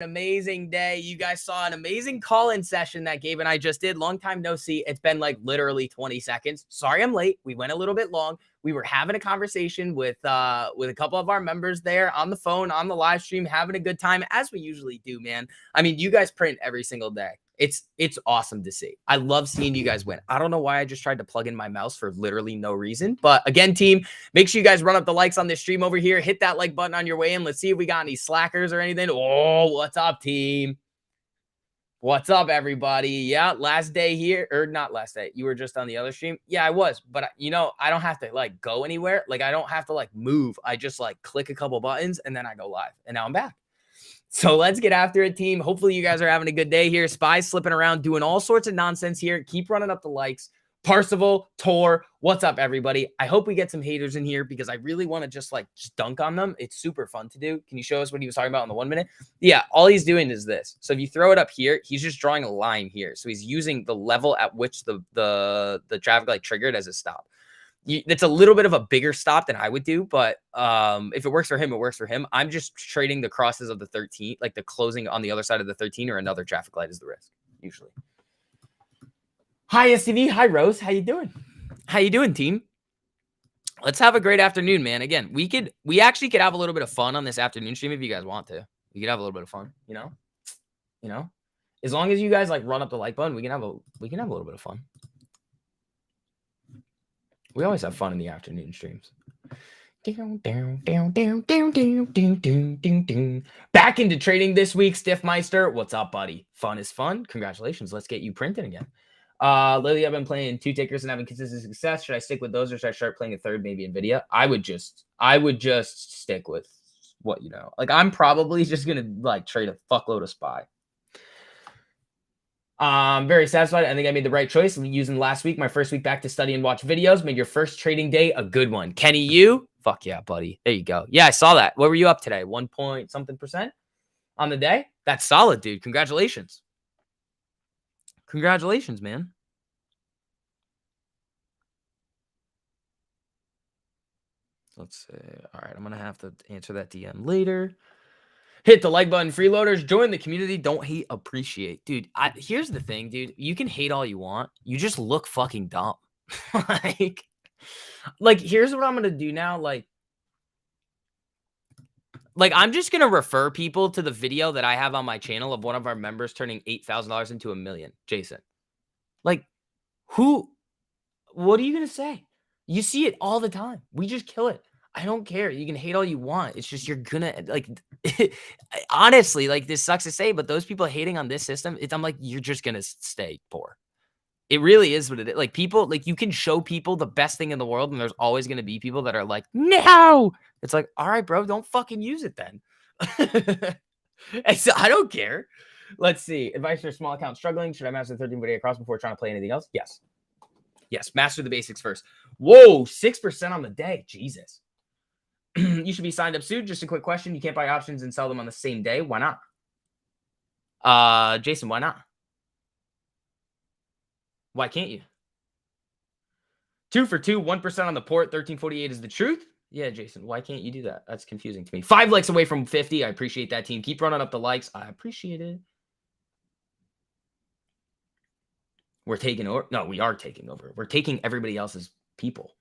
Amazing day. You guys saw an amazing call-in session that Gabe and I just did. Long time no see. It's been like literally 20 seconds. Sorry I'm late. We went a little bit long. We were having a conversation with a couple of our members there on the phone, on the live stream, having a good time as we usually do, man. I mean, you guys print every single day. It's awesome to see. I love seeing you guys win. I don't know why I just tried to plug in my mouse for literally no reason. But again, team, make sure you guys run up the likes on this stream over here. Hit that like button on your way in. Let's see if we got any slackers or anything. Oh, what's up, team? What's up, everybody? Yeah, last day here, or not last day. You were just on the other stream. Yeah, I was. But, you know, I don't have to, like, go anywhere. Like, I don't have to, like, move. I just, like, click a couple buttons, and then I go live. And now I'm back. So let's get after it, team. Hopefully you guys are having a good day here. Spy's slipping around, doing all sorts of nonsense here. Keep running up the likes. Parsival, Tor, what's up, everybody? I hope we get some haters in here because I really want to just dunk on them. It's super fun to do. Can you show us what he was talking about in the 1 minute? Yeah, all he's doing is this. So if you throw it up here, he's just drawing a line here. So he's using the level at which the traffic light triggered as a stop. It's a little bit of a bigger stop than I would do, but if it works for him, it works for him. I'm just trading the crosses of the 13, like the closing on the other side of the 13 or another traffic light is the risk, usually. Hi, STV. Hi, Rose. How you doing? How you doing, team? Let's have a great afternoon, man. Again, we actually could have a little bit of fun on this afternoon stream if you guys want to. We could have a little bit of fun, you know? As long as you guys like run up the like button, we can have a little bit of fun. We always have fun in the afternoon streams. Back into trading this week, Stiffmeister. What's up, buddy? Fun is fun. Congratulations. Let's get you printing again. Lily, I've been playing 2 tickers and having consistent success. Should I stick with those or should I start playing a third, maybe NVIDIA? I would just stick with what you know. Like, I'm probably just gonna like trade a fuckload of SPY. Very satisfied. I think I made the right choice. I'm using last week, my first week back to study and watch videos. Made your first trading day a good one. Kenny, you? Fuck yeah, buddy. There you go. Yeah, I saw that. What were you up today? 1 point something % on the day? That's solid, dude. Congratulations. Congratulations, man. Let's see. All right, I'm going to have to answer that DM later. Hit the like button, freeloaders. Join the community. Don't hate, appreciate. Dude, here's the thing, dude. You can hate all you want. You just look fucking dumb. like, here's what I'm going to do now. Like, I'm just going to refer people to the video that I have on my channel of one of our members turning $8,000 into $1 million. Jason. Like, what are you going to say? You see it all the time. We just kill it. I don't care. You can hate all you want. It's just you're gonna like honestly, like this sucks to say, but those people hating on this system, I'm like, you're just gonna stay poor. It really is what it is. Like people, like you can show people the best thing in the world, and there's always gonna be people that are like, no. It's like, all right, bro, don't fucking use it then. So, I don't care. Let's see. Advice for small account struggling. Should I master the 13 video across before trying to play anything else? Yes. Yes, master the basics first. Whoa, 6% on the day. Jesus. You should be signed up soon. Just a quick question. You can't buy options and sell them on the same day. Why not? Jason, why not? Why can't you? 2 for 2, 1% on the port. 1348 is the truth. Yeah, Jason, why can't you do that? That's confusing to me. 5 likes away from 50. I appreciate that, team. Keep running up the likes. I appreciate it. We're taking over. No, we are taking over. We're taking everybody else's people.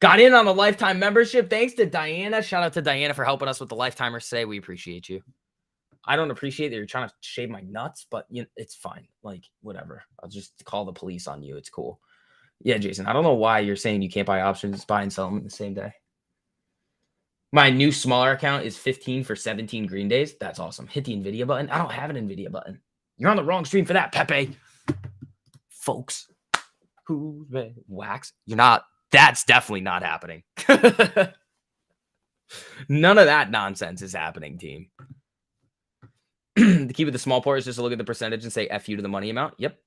Got in on a lifetime membership. Thanks to Diana. Shout out to Diana for helping us with the lifetimers today. We appreciate you. I don't appreciate that you're trying to shave my nuts, but you know, it's fine. Like, whatever. I'll just call the police on you. It's cool. Yeah, Jason, I don't know why you're saying you can't buy options, buy and sell them in the same day. My new smaller account is 15 for 17 green days. That's awesome. Hit the NVIDIA button. I don't have an NVIDIA button. You're on the wrong stream for that, Pepe. Folks. Who's wax? You're not. That's definitely not happening. None of that nonsense is happening, team. The key with the small port is just to look at the percentage and say F you to the money amount. Yep.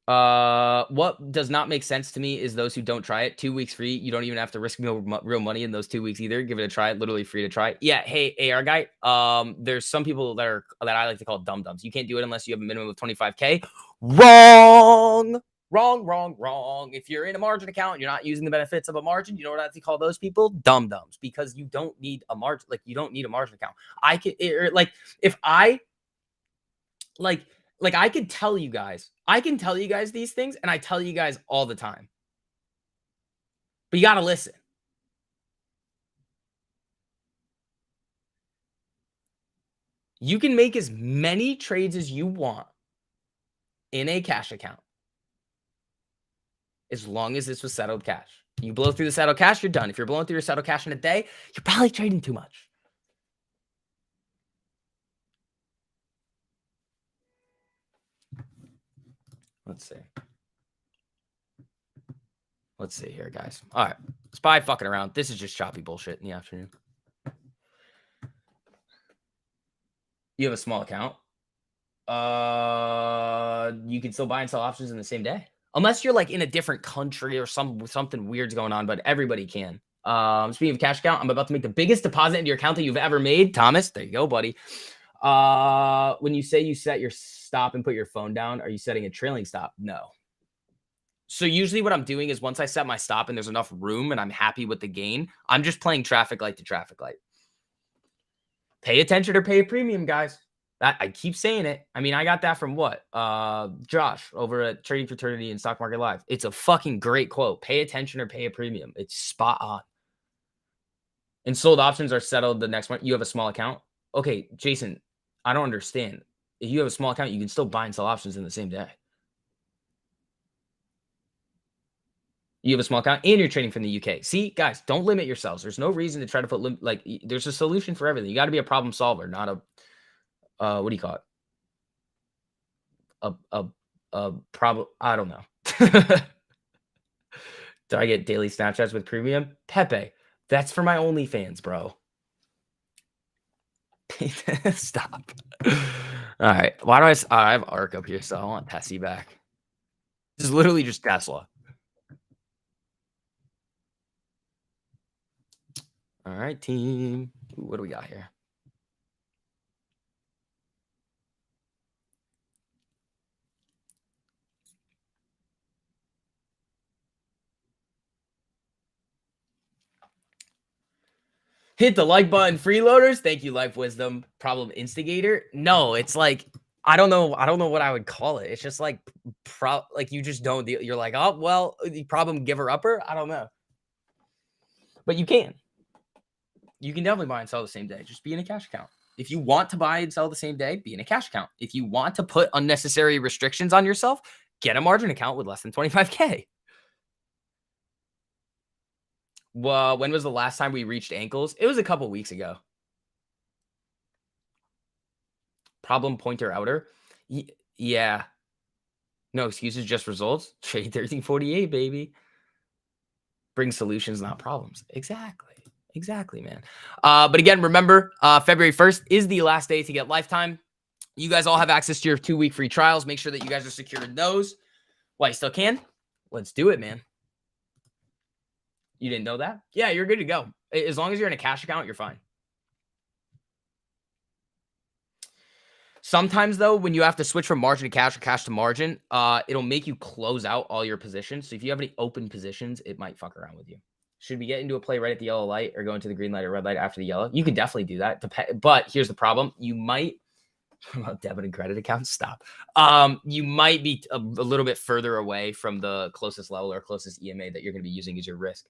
What does not make sense to me is those who don't try it. 2 weeks free. You don't even have to risk real money in those 2 weeks either. Give it a try. Literally free to try. Yeah. Hey, AR guy. There's some people that I like to call dum-dums. You can't do it unless you have a minimum of 25K. Wrong. Wrong. If you're in a margin account and you're not using the benefits of a margin, you know what I have to call those people? Dum-dums, because you don't need a margin. Like, you don't need a margin account. I could, like, if I, like I can tell you guys these things, and I tell you guys all the time, but you got to listen. You can make as many trades as you want in a cash account, as long as this was settled cash. You blow through the settled cash, you're done. If you're blowing through your settled cash in a day, you're probably trading too much. Let's see here, guys. All right. Spy fucking around. This is just choppy bullshit in the afternoon. You have a small account. You can still buy and sell options in the same day. Unless you're like in a different country or something weird's going on, but everybody can. Speaking of cash account, I'm about to make the biggest deposit into your account that you've ever made. Thomas, there you go, buddy. When you say you set your stop and put your phone down, are you setting a trailing stop? No. So usually what I'm doing is, once I set my stop and there's enough room and I'm happy with the gain, I'm just playing traffic light to traffic light. Pay attention or pay a premium, guys. I keep saying it. I mean, I got that from what? Josh over at Trading Fraternity and Stock Market Live. It's a fucking great quote. Pay attention or pay a premium. It's spot on. And sold options are settled the next month. You have a small account? Okay, Jason, I don't understand. If you have a small account, you can still buy and sell options in the same day. You have a small account and you're trading from the UK. See, guys, don't limit yourselves. There's no reason to try to put there's a solution for everything. You got to be a problem solver, not a what do you call it? A problem. I don't know. Do I get daily Snapchats with premium? Pepe, that's for my OnlyFans, bro. Stop. All right. Why do I have ARK up here, so I want Tessie back. This is literally just Tesla. All right, team. Ooh, what do we got here? Hit the like button, freeloaders. Thank you, Life Wisdom. Problem Instigator. No, it's like, I don't know what I would call it. It's just like you just don't. You're like, oh well, the problem giver upper. I don't know, but you can. You can definitely buy and sell the same day. Just be in a cash account. If you want to buy and sell the same day, be in a cash account. If you want to put unnecessary restrictions on yourself, get a margin account with less than 25K. Well, when was the last time we reached ankles? It was a couple weeks ago. Problem pointer outer. Yeah. No excuses, just results. Trade 1348, baby. Bring solutions, not problems. Exactly, man. But again, remember, February 1st is the last day to get lifetime. You guys all have access to your 2-week free trials. Make sure that you guys are securing those while you still can. Let's do it, man. You didn't know that? Yeah, you're good to go. As long as you're in a cash account, you're fine. Sometimes, though, when you have to switch from margin to cash or cash to margin, it'll make you close out all your positions. So if you have any open positions, it might fuck around with you. Should we get into a play right at the yellow light or go into the green light or red light after the yellow? You can definitely do that. But here's the problem. You might debit and credit accounts. Stop. You might be a little bit further away from the closest level or closest EMA that you're going to be using as your risk.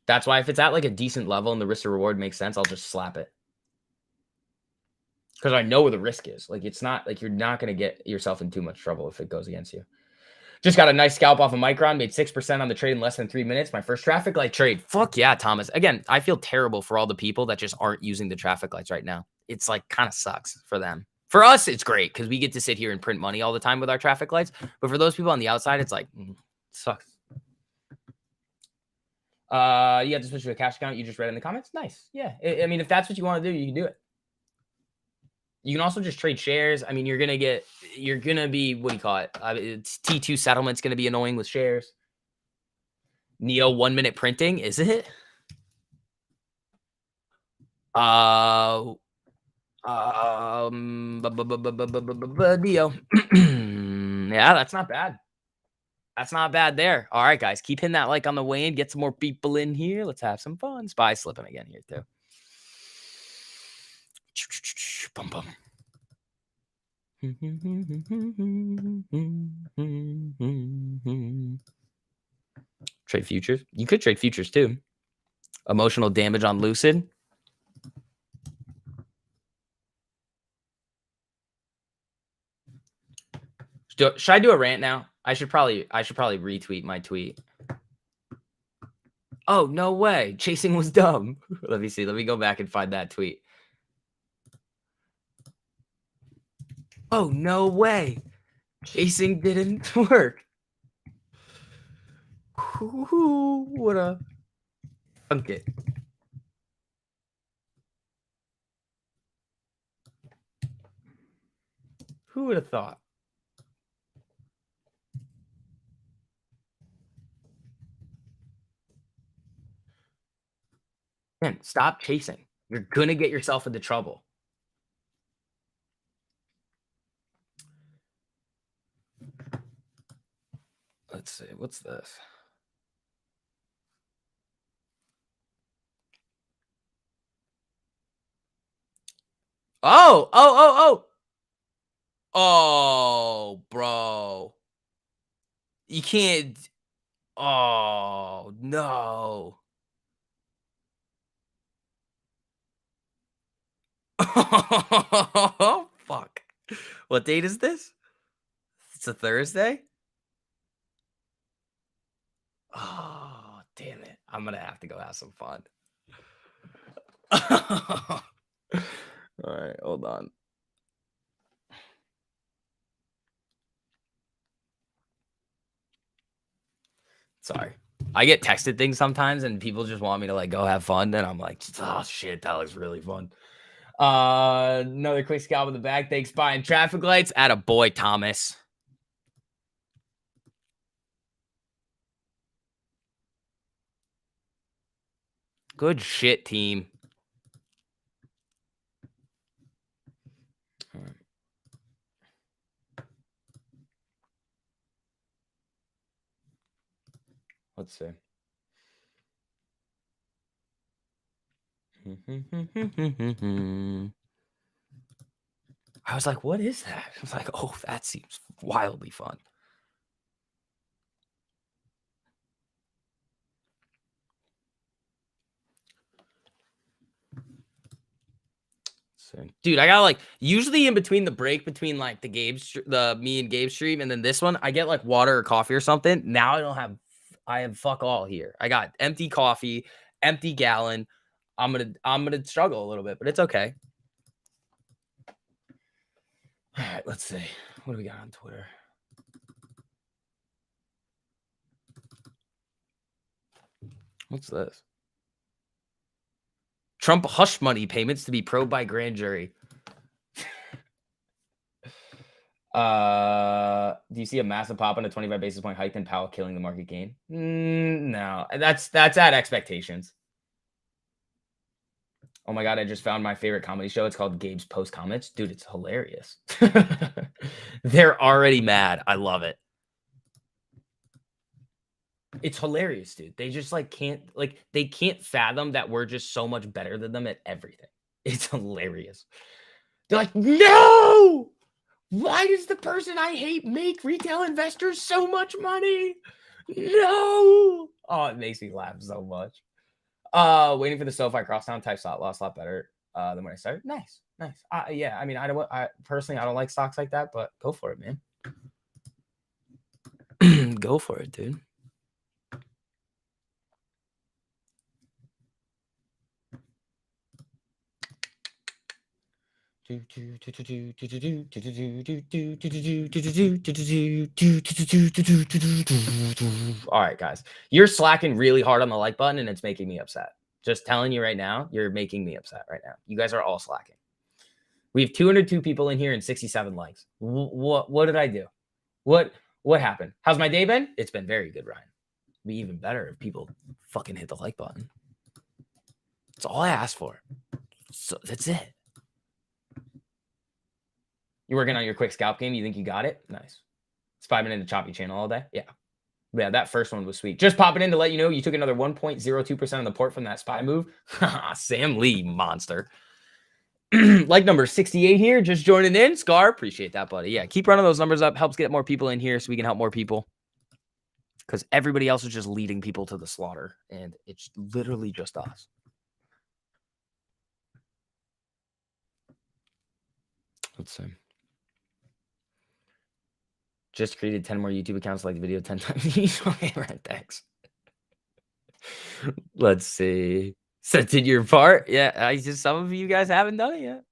That's why if it's at like a decent level and the risk to reward makes sense, I'll just slap it. Because I know where the risk is. Like, it's not like you're not going to get yourself in too much trouble if it goes against you. Just got a nice scalp off of Micron, made 6% on the trade in less than 3 minutes. My first traffic light trade. Fuck yeah, Thomas. Again, I feel terrible for all the people that just aren't using the traffic lights right now. It's like kind of sucks for them. For us, it's great because we get to sit here and print money all the time with our traffic lights. But for those people on the outside, it's like, sucks. You have to switch to a cash account. You just read in the comments. Nice. Yeah. I mean, if that's what you want to do, you can do it. You can also just trade shares. I mean, you're going to be, what do you call it? It's T2 settlement's going to be annoying with shares. Neo 1 minute printing, is it? Neo. Yeah, that's not bad. That's not bad there. All right, guys, keep hitting that like on the way in. Get some more people in here. Let's have some fun. Spy slipping again here too. Bum, bum. Trade futures. You could trade futures too. Emotional damage on Lucid. Should I do a rant now? I should probably retweet my tweet. Oh, no way. Chasing was dumb. Let me see. Let me go back and find that tweet. Oh, no way. Chasing didn't work. What a funk it. Who would have thought? Man, stop chasing. You're going to get yourself into trouble. Let's see. What's this? Oh. Oh, bro. You can't. Oh, no. Oh, fuck. What date is this? It's a Thursday? Oh, damn it. I'm going to have to go have some fun. All right, hold on. Sorry. I get texted things sometimes and people just want me to like go have fun. And I'm like, oh shit, that looks really fun. Another quick scalp in the back. Thanks, buying traffic lights. Atta boy, Thomas. Good shit, team. All right. Let's see. I was like, what is that? I was like, oh, that seems wildly fun. Dude, I got like usually in between the break between like me and Gabe stream and then this one, I get like water or coffee or something. Now I have fuck all here. I got empty coffee, empty gallon. I'm gonna struggle a little bit, but it's okay. All right, let's see. What do we got on Twitter? What's this? Trump hush money payments to be probed by grand jury. Do you see a massive pop on a 25 basis point hike and Powell killing the market gain? No, that's at expectations. Oh my God, I just found my favorite comedy show. It's called Gabe's Post Comments. Dude, it's hilarious. They're already mad. I love it. It's hilarious, dude. They just like they can't fathom that we're just so much better than them at everything. It's hilarious. They're like, no! Why does the person I hate make retail investors so much money? No! Oh, it makes me laugh so much. Waiting for the SoFi crosstown type stop loss a lot better than when I started. Nice. Yeah, I mean, I personally don't like stocks like that, but go for it, man. Go for it, dude. All right, guys, you're slacking really hard on the like button and it's making me upset. Just telling you right now, you're making me upset right now. You guys are all slacking. We have 202 people in here and 67 likes. What did I do? What happened? How's my day been? It's been very good, Ryan. It'd be even better if people fucking hit the like button. That's all I asked for. So that's it. You're working on your quick scalp game. You think you got it? Nice. It's 5 minute choppy channel all day. Yeah. Yeah, that first one was sweet. Just popping in to let you know you took another 1.02% of the port from that SPY move. Sam Lee, monster. Like number 68 here, just joining in. Scar, appreciate that, buddy. Yeah, keep running those numbers up. Helps get more people in here so we can help more people. Because everybody else is just leading people to the slaughter. And it's literally just us. Let's see. Just created 10 more YouTube accounts, like the video 10 times. Okay, right, thanks. Let's see. So did your part? Yeah, some of you guys haven't done it yet.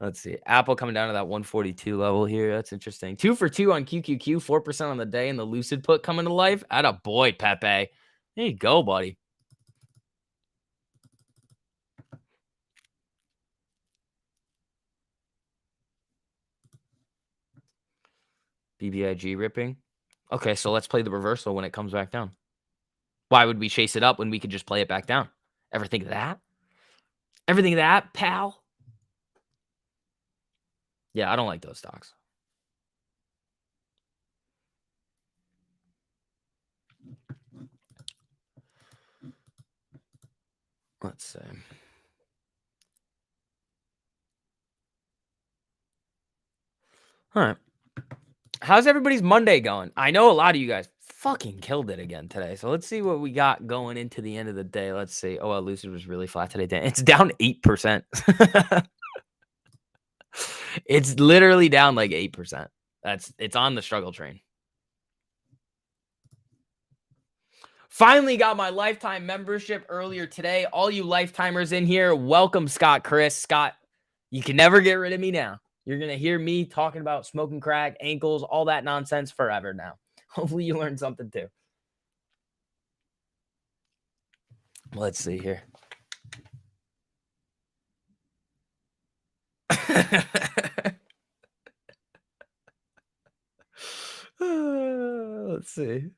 Let's see. Apple coming down to that 142 level here. That's interesting. 2 for 2 on QQQ, 4% on the day, and the Lucid put coming to life. Atta boy, Pepe. There you go, buddy. BBIG ripping. Okay, so let's play the reversal when it comes back down. Why would we chase it up when we could just play it back down? Ever think of that? Ever think of that, pal? Yeah, I don't like those stocks. Let's see. All right. How's everybody's Monday going? I know a lot of you guys fucking killed it again today. So let's see what we got going into the end of the day. Let's see. Oh, well, Lucid was really flat today. It's down 8%. It's literally down like 8%. It's on the struggle train. Finally got my lifetime membership earlier today. All you lifetimers in here, welcome, Scott, Chris. Scott, you can never get rid of me now. You're going to hear me talking about smoking crack, ankles, all that nonsense forever now. Hopefully you learned something too. Let's see here. Let's see.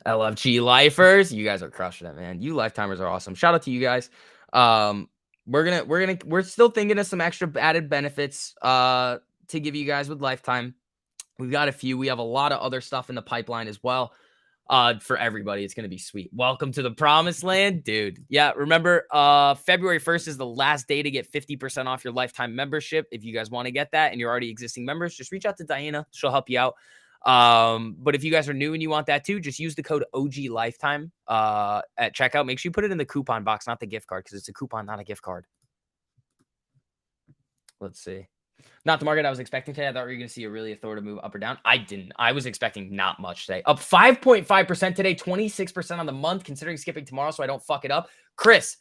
LFG lifers, you guys are crushing it, man. You lifetimers are awesome. Shout out to you guys. We're still thinking of some extra added benefits to give you guys with lifetime. We've got a few. We have a lot of other stuff in the pipeline as well. For everybody, it's gonna be sweet. Welcome to the promised land, dude. Yeah, remember, February 1st is the last day to get 50% off your lifetime membership. If you guys want to get that and you're already existing members, just reach out to Diana. She'll help you out. But if you guys are new and you want that too, just use the code OG Lifetime at checkout. Make sure you put it in the coupon box, not the gift card, because it's a coupon, not a gift card. Let's see. Not the market I was expecting today. I thought we were going to see a really authoritative move up or down. I didn't. I was expecting not much today. Up 5.5% today, 26% on the month, considering skipping tomorrow so I don't fuck it up. Chris,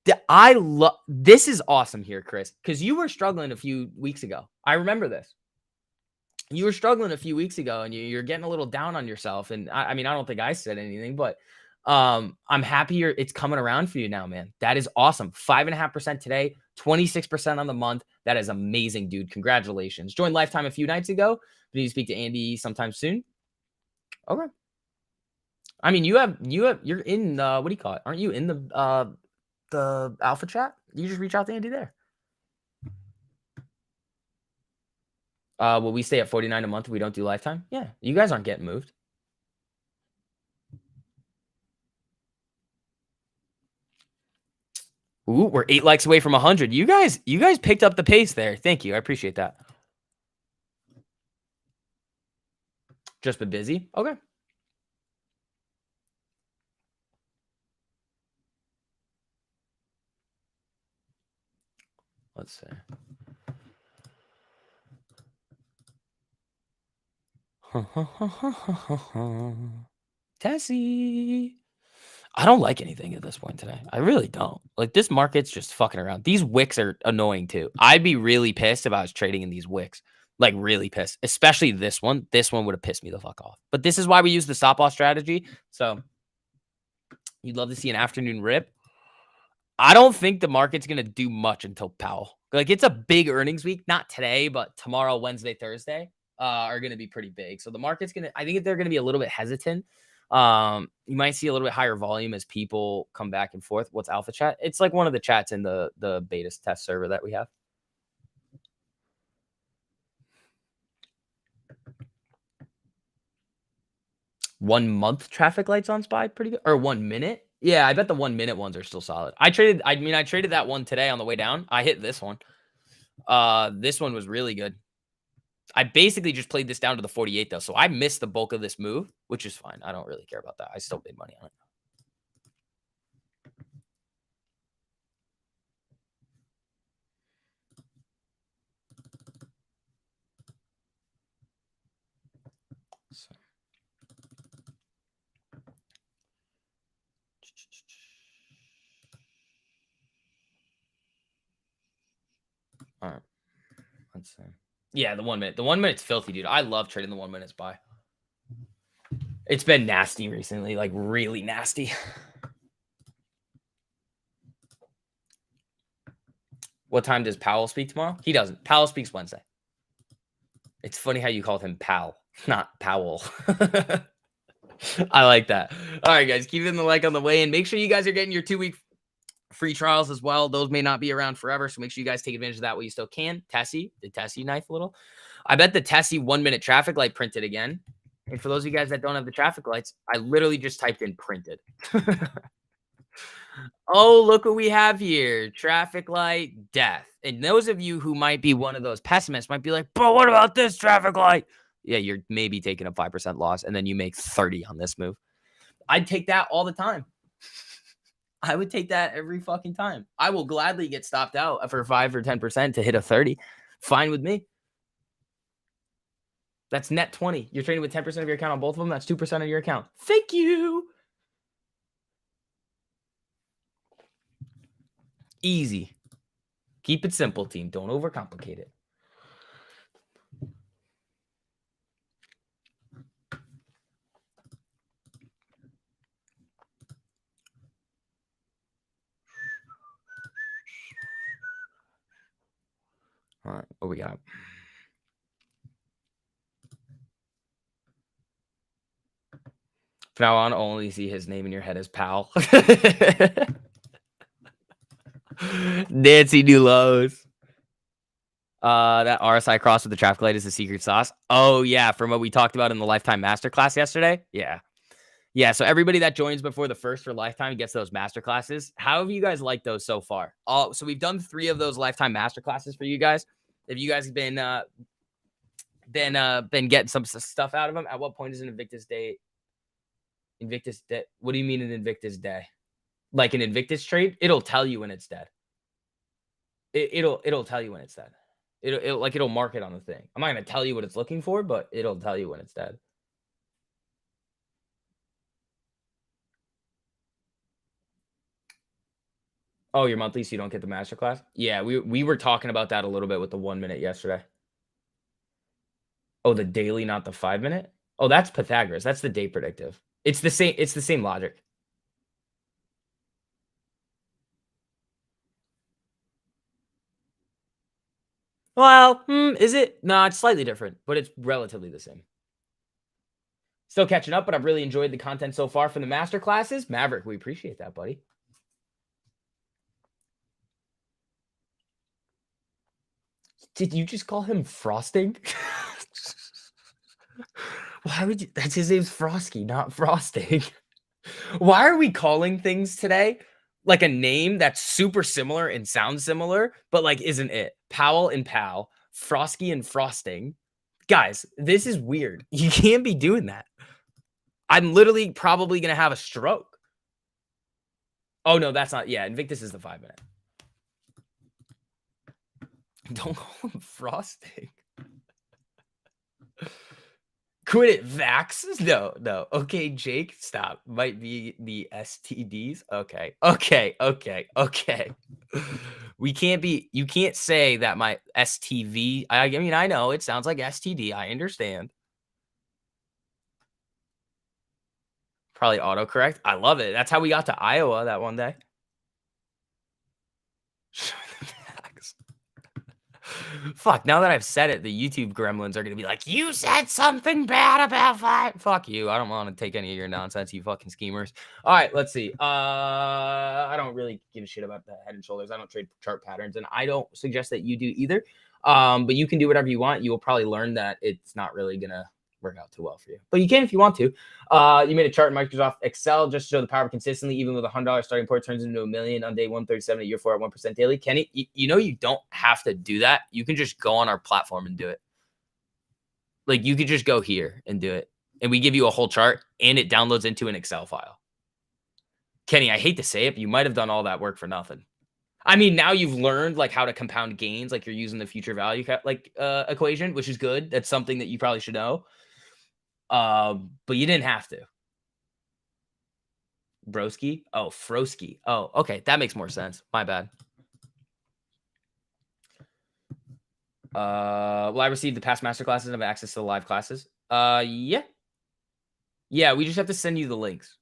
this is awesome here, Chris, because you were struggling a few weeks ago. I remember this. You were struggling a few weeks ago and you're getting a little down on yourself. And I mean, I don't think I said anything, but I'm happy it's coming around for you now, man. That is awesome. 5.5% today, 26% on the month. That is amazing, dude. Congratulations. Joined Lifetime a few nights ago. Need to speak to Andy sometime soon. Okay. I mean, you're in what do you call it? Aren't you in the alpha chat? You just reach out to Andy there. Will we stay at 49 a month if we don't do lifetime? Yeah, you guys aren't getting moved. Ooh, we're 8 likes away from 100. You guys picked up the pace there. Thank you. I appreciate that. Just been busy? Okay. Let's see. Tessie. I don't like anything at this point today. I really don't. Like, this market's just fucking around. These wicks are annoying too. I'd be really pissed if I was trading in these wicks. Like, really pissed. Especially this one. This one would have pissed me the fuck off. But this is why we use the stop loss strategy. So you'd love to see an afternoon rip. I don't think the market's going to do much until Powell. Like, it's a big earnings week. Not today, but tomorrow, Wednesday, Thursday are going to be pretty big. So the market's going to, I think they're going to be a little bit hesitant You might see a little bit higher volume as people come back and forth. What's alpha chat? It's like one of the chats in the beta test server that we have. 1 month traffic lights on SPY pretty good, or 1 minute? Yeah, I bet the 1 minute ones are still solid. I traded that one today on the way down. I hit this one. This one was really good. I basically just played this down to the 48 though, so I missed the bulk of this move, which is fine. I don't really care about that. I still made money on it. So. All right. Let's see. Yeah, the 1 minute. The 1 minute's filthy, dude. I love trading the 1 minute SPY. It's been nasty recently, like really nasty. What time does Powell speak tomorrow? He doesn't. Powell speaks Wednesday. It's funny how you called him Pal, not Powell. I like that. All right, guys, keep hitting the like on the way in. Make sure you guys are getting your 2-week free trials as well. Those may not be around forever, so make sure you guys take advantage of that while you still can. Tessie, the Tessie knife a little. I bet the Tessie 1 minute traffic light printed again. And for those of you guys that don't have the traffic lights, I literally just typed in printed. Oh, look what we have here. Traffic light, death. And those of you who might be one of those pessimists might be like, but what about this traffic light? Yeah, you're maybe taking a 5% loss and then you make 30 on this move. I'd take that all the time. I would take that every fucking time. I will gladly get stopped out for 5 or 10% to hit a 30. Fine with me. That's net 20. You're trading with 10% of your account on both of them. That's 2% of your account. Thank you. Easy. Keep it simple, team. Don't overcomplicate it. All right, what we got? From now on, only see his name in your head as Pal. Nancy Dulos. That RSI cross with the traffic light is the secret sauce. Oh, yeah, from what we talked about in the Lifetime Masterclass yesterday. Yeah. Yeah, so everybody that joins before the first for Lifetime gets those masterclasses. How have you guys liked those so far? So we've done 3 of those Lifetime masterclasses for you guys. Have you guys been getting some stuff out of them? At what point is an Invictus Day? Invictus Day? What do you mean an Invictus Day? Like an Invictus trade? It'll tell you when it's dead. It'll tell you when it's dead. It'll mark it on the thing. I'm not gonna tell you what it's looking for, but it'll tell you when it's dead. Oh, your monthly, so you don't get the masterclass? Yeah, we were talking about that a little bit with the 1 minute yesterday. Oh, the daily, not the 5 minute? Oh, that's Pythagoras. That's the day predictive. It's the same logic. Well, is it? No, it's slightly different, but it's relatively the same. Still catching up, but I've really enjoyed the content so far from the master classes. Maverick, we appreciate that, buddy. Did you just call him Frosting? Why would you? That's his name's Frosky, not Frosting. Why are we calling things today like a name that's super similar and sounds similar, but like isn't it? Powell and Pal, Frosky and Frosting. Guys, this is weird. You can't be doing that. I'm literally probably going to have a stroke. Oh, no, that's not. Yeah, Invictus is the 5 minute. Don't call him Frosting. Quit it, Vax. No. Okay, Jake, stop. Might be the STDs. Okay. We can't be. You can't say that my STV. I mean, I know it sounds like STD. I understand. Probably autocorrect. I love it. That's how we got to Iowa that one day. Fuck, now that I've said it, the YouTube gremlins are gonna be like, "You said something bad about five." Fuck you. I don't want to take any of your nonsense, you fucking schemers. All right, let's see. I don't really give a shit about the head and shoulders. I don't trade chart patterns, and I don't suggest that you do either. But you can do whatever you want. You will probably learn that it's not really gonna work out too well for you. But you can if you want to. You made a chart in Microsoft Excel just to show the power consistently, even with $100 starting point turns into $1 million on day 137 at year 4 at 1% daily. Kenny, you know you don't have to do that. You can just go on our platform and do it. Like you could just go here and do it. And we give you a whole chart and it downloads into an Excel file. Kenny, I hate to say it, but you might have done all that work for nothing. I mean, now you've learned like how to compound gains, like you're using the future value equation, which is good. That's something that you probably should know. But you didn't have to. Broski? Oh, Froski. Oh, okay. That makes more sense. My bad. Will I receive the past master classes and have access to the live classes? Yeah. Yeah, we just have to send you the links.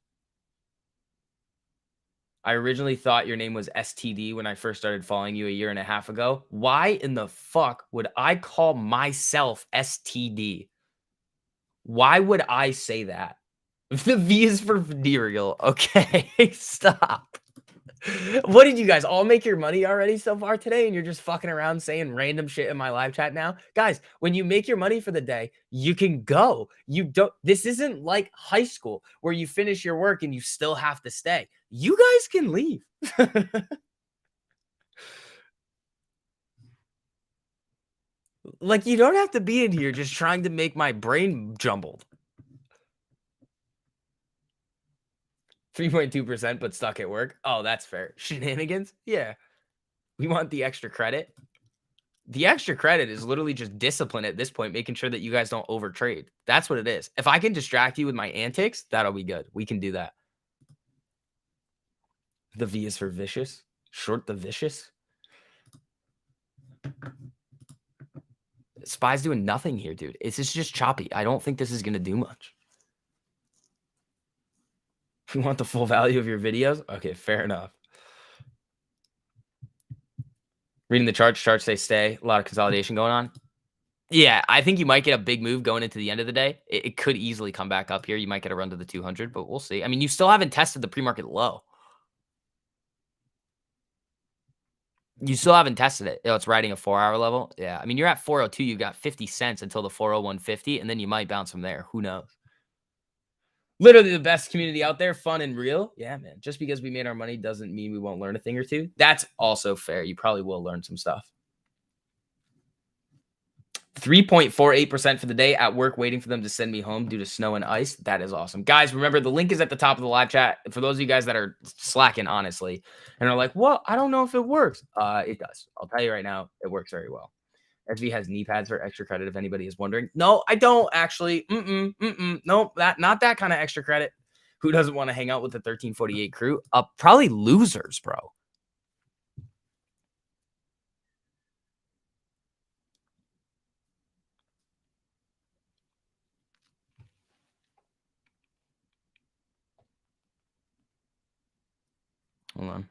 I originally thought your name was STD when I first started following you a year and a half ago. Why in the fuck would I call myself STD? Why would I say that? The V is for venereal. Okay, stop. What did you guys all make your money already so far today? And you're just fucking around saying random shit in my live chat now? Guys, when you make your money for the day, you can go. You don't, this isn't like high school where you finish your work and you still have to stay. You guys can leave. Like, you don't have to be in here just trying to make my brain jumbled. 3.2%, but stuck at work. Oh, that's fair. Shenanigans? Yeah. We want the extra credit. The extra credit is literally just discipline at this point, making sure that you guys don't overtrade. That's what it is. If I can distract you with my antics, that'll be good. We can do that. The V is for vicious. Short the vicious. Spy's doing nothing here, dude. It's just choppy. I don't think this is going to do much. You want the full value of your videos? Okay, fair enough. Reading the charts say stay. A lot of consolidation going on. Yeah, I think you might get a big move going into the end of the day. It could easily come back up here. You might get a run to the 200, but we'll see. I mean, you still haven't tested the pre-market low. You still haven't tested it. Oh, it's riding a 4-hour level. Yeah, I mean, you're at 402. You got 50 cents until the 401.50, and then you might bounce from there. Who knows? Literally the best community out there, fun and real. Yeah, man. Just because we made our money doesn't mean we won't learn a thing or two. That's also fair. You probably will learn some stuff. 3.48% for the day at work, waiting for them to send me home due to snow and ice. That is awesome. Guys, remember the link is at the top of the live chat. For those of you guys that are slacking, honestly, and are like, well, I don't know if it works. It does. I'll tell you right now, it works very well. SV has knee pads for extra credit if anybody is wondering. No, I don't actually. Nope, not that kind of extra credit. Who doesn't want to hang out with the 1348 crew? Probably losers, bro. Hold on.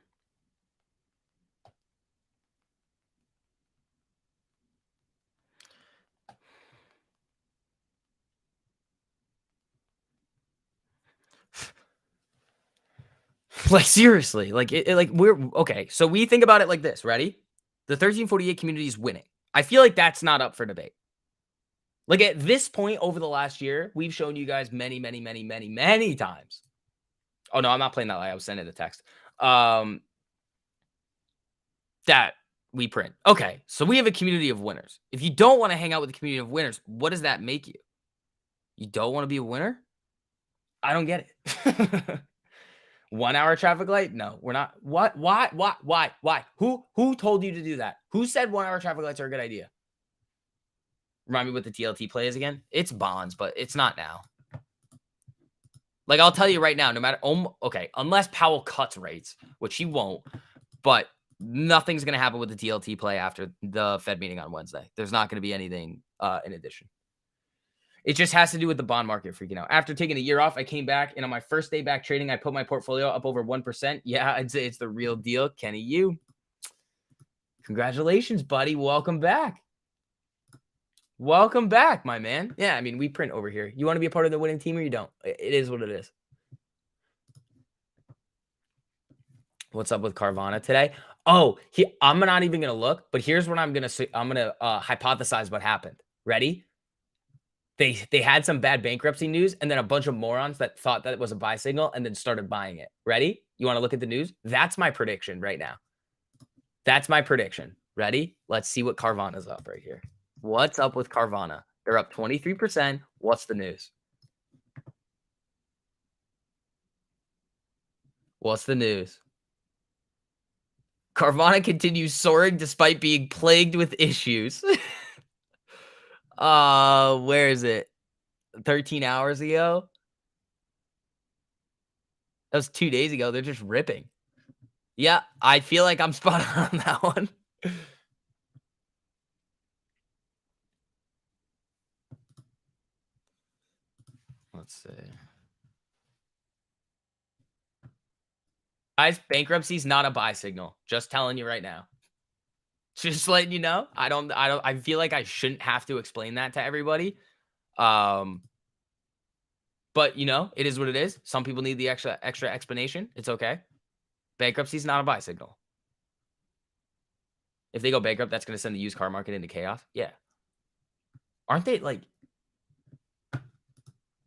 Like, seriously, like, like we're okay. So we think about it like this. Ready? The 1348 community is winning. I feel like that's not up for debate. Like, at this point over the last year, we've shown you guys many times. Oh no, I'm not playing that lie. I was sending a text. That we print. Okay, so we have a community of winners. If you don't want to hang out with the community of winners, what does that make you? You don't want to be a winner? I don't get it. 1 hour traffic light? No, we're not. What? Why? Who told you to do that? Who said 1 hour traffic lights are a good idea? Remind me what the TLT play is again. It's bonds, but it's not now. Like, I'll tell you right now, no matter, okay, unless Powell cuts rates, which he won't, but nothing's going to happen with the TLT play after the Fed meeting on Wednesday. There's not going to be anything in addition. It just has to do with the bond market freaking out. After taking a year off, I came back, and on my first day back trading, I put my portfolio up over 1%. Yeah, I'd say it's the real deal. Kenny, you. Congratulations, buddy. Welcome back. Welcome back, my man. Yeah, I mean, we print over here. You want to be a part of the winning team or you don't? It is what it is. What's up with Carvana today? Oh, I'm not even gonna look, but here's what I'm gonna say. I'm gonna hypothesize what happened. Ready? They had some bad bankruptcy news, and then a bunch of morons that thought that it was a buy signal and then started buying it. Ready? You want to look at the news? That's my prediction right now. That's my prediction. Ready? Let's see what Carvana's up right here. What's up with Carvana? They're up 23%. What's the news? What's the news? Carvana continues soaring despite being plagued with issues. Where is it? 13 hours ago? That was 2 days ago. They're just ripping. Yeah, I feel like I'm spot on that one. Let's see. Guys, bankruptcy is not a buy signal. Just telling you right now. Just letting you know. I feel like I shouldn't have to explain that to everybody. Um, but you know, it is what it is. Some people need the extra explanation. It's okay. Bankruptcy is not a buy signal. If they go bankrupt, that's going to send the used car market into chaos. Yeah. Aren't they like, I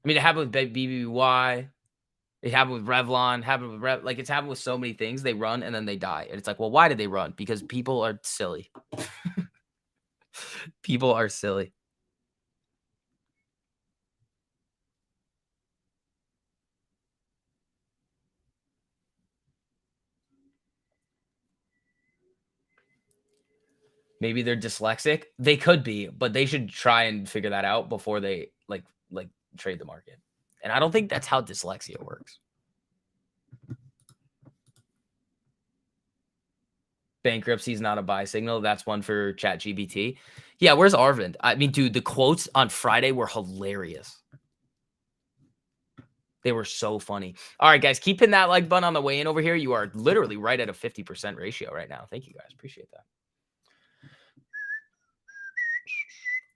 mean, it happened with BBY. It happened with Revlon, happened with like it's happened with so many things. They run and then they die. And it's like, well, why did they run? Because people are silly. People are silly. Maybe they're dyslexic. They could be, but they should try and figure that out before they like trade the market. And I don't think that's how dyslexia works. Bankruptcy is not a buy signal. That's one for ChatGPT. Yeah, where's Arvind? I mean, dude, the quotes on Friday were hilarious. They were so funny. All right, guys, keep hitting that like button on the way in over here. You are literally right at a 50% ratio right now. Thank you, guys. Appreciate that.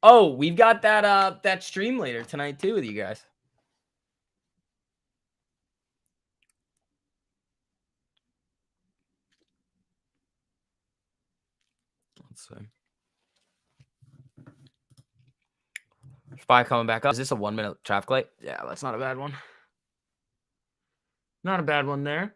Oh, we've got that stream later tonight too with you guys. Let's see. Spy coming back up. Is this a 1 minute traffic light? Yeah, that's not a bad one. Not a bad one there.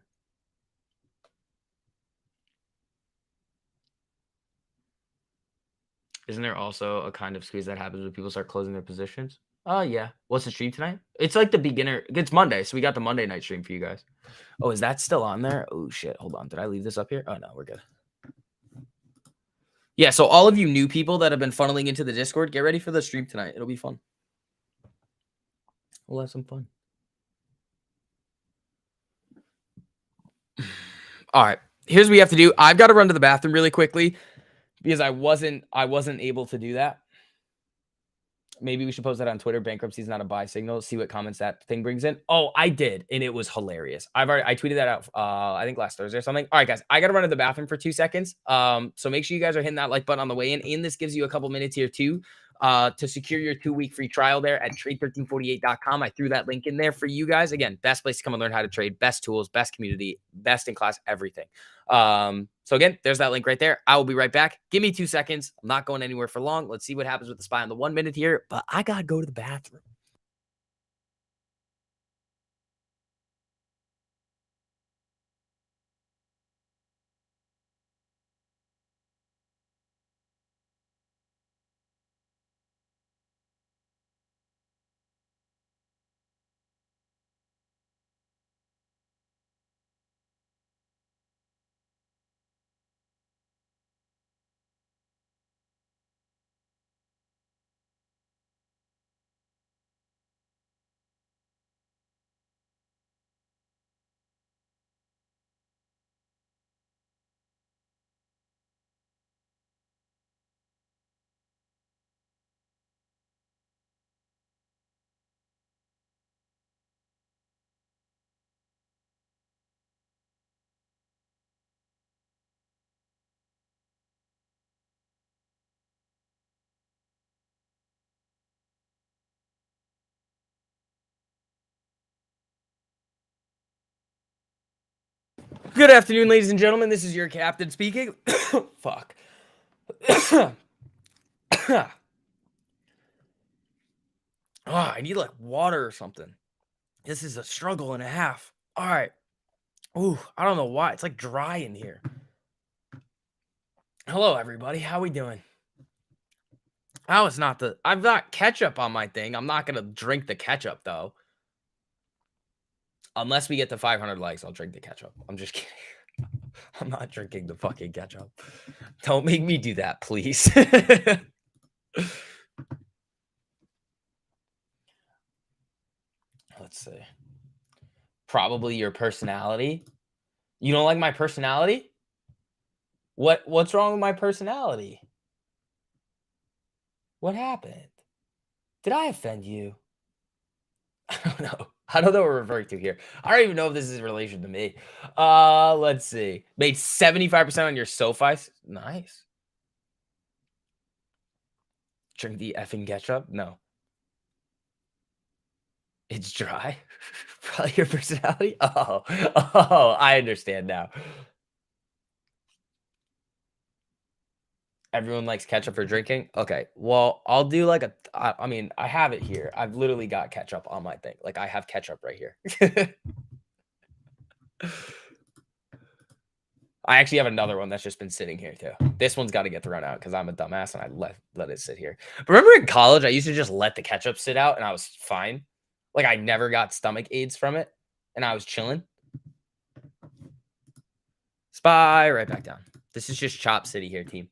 Isn't there also a kind of squeeze that happens when people start closing their positions? Oh, yeah. What's the stream tonight? It's like the beginner. It's Monday, so we got the Monday night stream for you guys. Oh, is that still on there? Oh, shit. Hold on. Did I leave this up here? Oh, no, we're good. Yeah, so all of you new people that have been funneling into the Discord, get ready for the stream tonight. It'll be fun. We'll have some fun. All right. Here's what we have to do. I've got to run to the bathroom really quickly because I wasn't able to do that. Maybe we should post that on Twitter. Bankruptcy is not a buy signal. See what comments that thing brings in. Oh, I did, and it was hilarious. I tweeted that out. I think last Thursday or something. All right, guys, I gotta run to the bathroom for 2 seconds. So make sure you guys are hitting that like button on the way in. And this gives you a couple minutes here too, to secure your 2-week free trial there at trade1348.com. I threw that link in there for you guys. Again, best place to come and learn how to trade. Best tools, best community, best in class, everything. So again, there's that link right there. I will be right back. Give me 2 seconds. I'm not going anywhere for long. Let's see what happens with the spy on the 1 minute here, but I gotta go to the bathroom. Good afternoon, ladies and gentlemen. This is your captain speaking. Fuck. I need like water or something. This is a struggle and a half. All right. Ooh, I don't know why. It's like dry in here. Hello, everybody. How we doing? Oh, it's not the. I've got ketchup on my thing. I'm not gonna drink the ketchup though. Unless we get to 500 likes, I'll drink the ketchup. I'm just kidding. I'm not drinking the fucking ketchup. Don't make me do that, please. Let's see. Probably your personality. You don't like my personality? What's wrong with my personality? What happened? Did I offend you? I don't know. I don't know what we're referring to here. I don't even know if this is in relation to me. Let's see. Made 75% on your SoFi. Nice. Drink the effing ketchup? No. It's dry. Probably your personality. Oh, I understand now. Everyone likes ketchup for drinking. Okay, well, I'll do like I mean, I have it here. I've literally got ketchup on my thing. Like I have ketchup right here. I actually have another one that's just been sitting here too. This one's got to get thrown out because I'm a dumbass and I let it sit here. But remember in college, I used to just let the ketchup sit out and I was fine. Like I never got stomach aids from it, and I was chilling. Spy right back down. This is just Chop City here, team.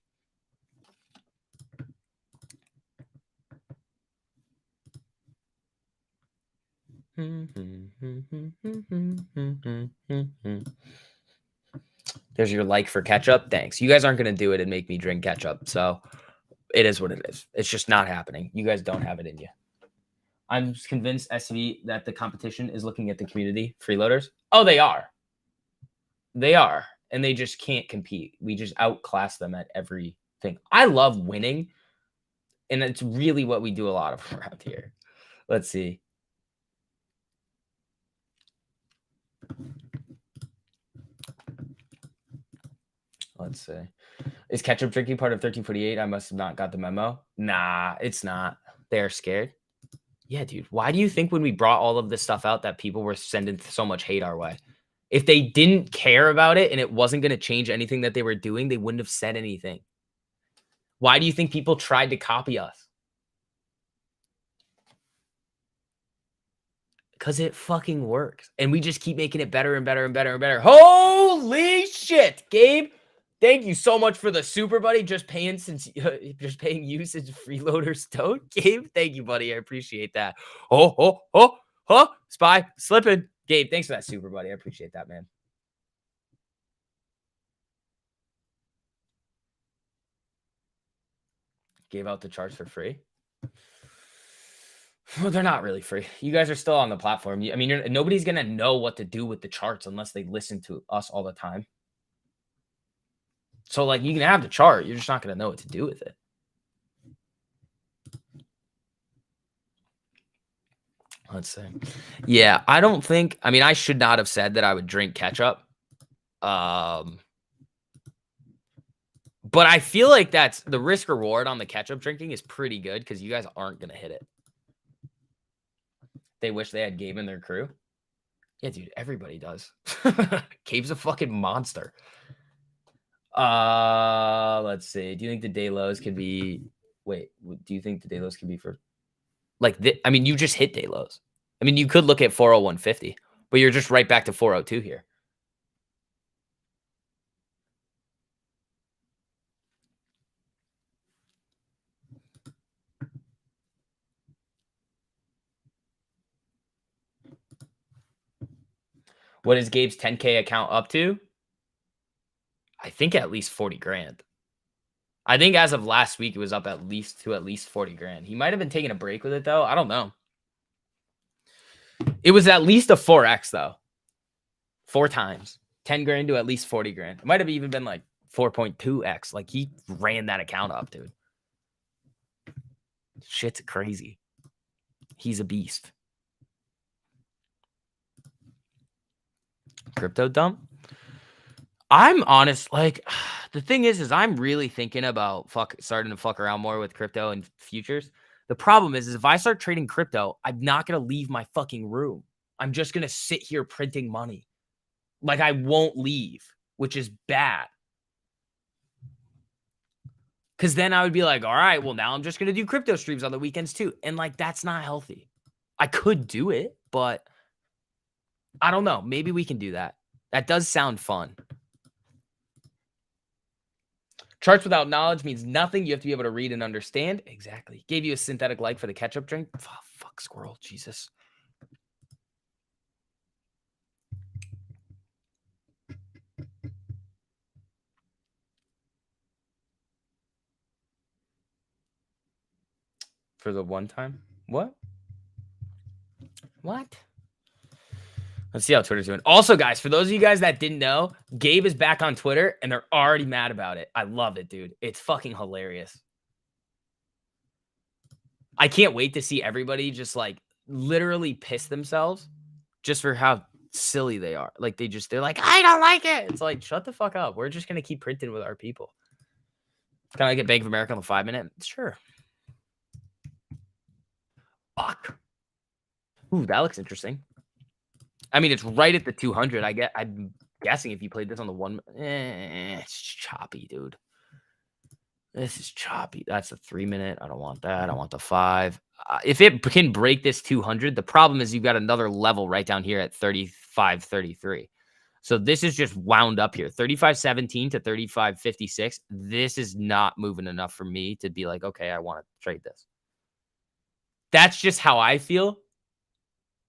There's your like for ketchup. Thanks. You guys aren't going to do it and make me drink ketchup. So it is what it is. It's just not happening. You guys don't have it in you. I'm convinced SV that the competition is looking at the community freeloaders. Oh, they are. They are. And they just can't compete. We just outclass them at everything. I love winning. And it's really what we do a lot of around here. Let's see. Let's see. Is ketchup drinking part of 1348? I must have not got the memo. Nah, it's not. They're scared. Yeah, dude. Why do you think when we brought all of this stuff out that people were sending so much hate our way? If they didn't care about it and it wasn't going to change anything that they were doing, they wouldn't have said anything. Why do you think people tried to copy us? Because it fucking works. And we just keep making it better and better and better and better. Holy shit, Gabe. Thank you so much for the super, buddy. Just paying you since freeloaders don't. Gabe, thank you, buddy. I appreciate that. Spy slipping. Gabe, thanks for that super, buddy. I appreciate that, man. Gave out the charts for free. Well, they're not really free. You guys are still on the platform. I mean, nobody's going to know what to do with the charts unless they listen to us all the time. So, like, you can have the chart. You're just not going to know what to do with it. Let's see. Yeah, I don't think... I mean, I should not have said that I would drink ketchup. But I feel like that's... The risk-reward on the ketchup drinking is pretty good because you guys aren't going to hit it. They wish they had Gabe in their crew. Yeah, dude, everybody does. Gabe's a fucking monster. Let's see. Do you think the day lows could be... Wait, do you think the day lows could be for... Like, I mean, you just hit day lows. I mean, you could look at 401.50, but you're just right back to 402 here. What is Gabe's 10K account up to? I think at least 40 grand. I think as of last week, it was up at least 40 grand. He might have been taking a break with it, though. I don't know. It was at least a 4X, though. 4 times. 10 grand to at least 40 grand. It might have even been like 4.2X. Like, he ran that account up, dude. Shit's crazy. He's a beast. Crypto dump? I'm honest, like, the thing is I'm really thinking about starting to fuck around more with crypto and futures. The problem is if I start trading crypto, I'm not gonna leave my fucking room. I'm just gonna sit here printing money. Like, I won't leave, which is bad. Because then I would be like, all right, well, now I'm just gonna do crypto streams on the weekends too. And like, that's not healthy. I could do it, but I don't know. Maybe we can do that. That does sound fun. Charts without knowledge means nothing. You have to be able to read and understand. Exactly. Gave you a synthetic like for the ketchup drink. Oh, fuck, squirrel. Jesus. For the one time? What? What? Let's see how Twitter's doing. Also, guys, for those of you guys that didn't know, Gabe is back on Twitter and they're already mad about it. I love it, dude. It's fucking hilarious. I can't wait to see everybody just like literally piss themselves just for how silly they are. Like they're like, I don't like it. It's like, shut the fuck up. We're just gonna keep printing with our people. Can I get Bank of America on the 5 minute? Sure. Fuck. Ooh, that looks interesting. I mean, it's right at the 200. I'm guessing if you played this on the one, it's choppy, dude. This is choppy. That's a 3 minute. I don't want that. I want the 5. If it can break this 200, the problem is you've got another level right down here at 35.33. So this is just wound up here, 35.17 to 35.56. This is not moving enough for me to be like, okay, I want to trade this. That's just how I feel.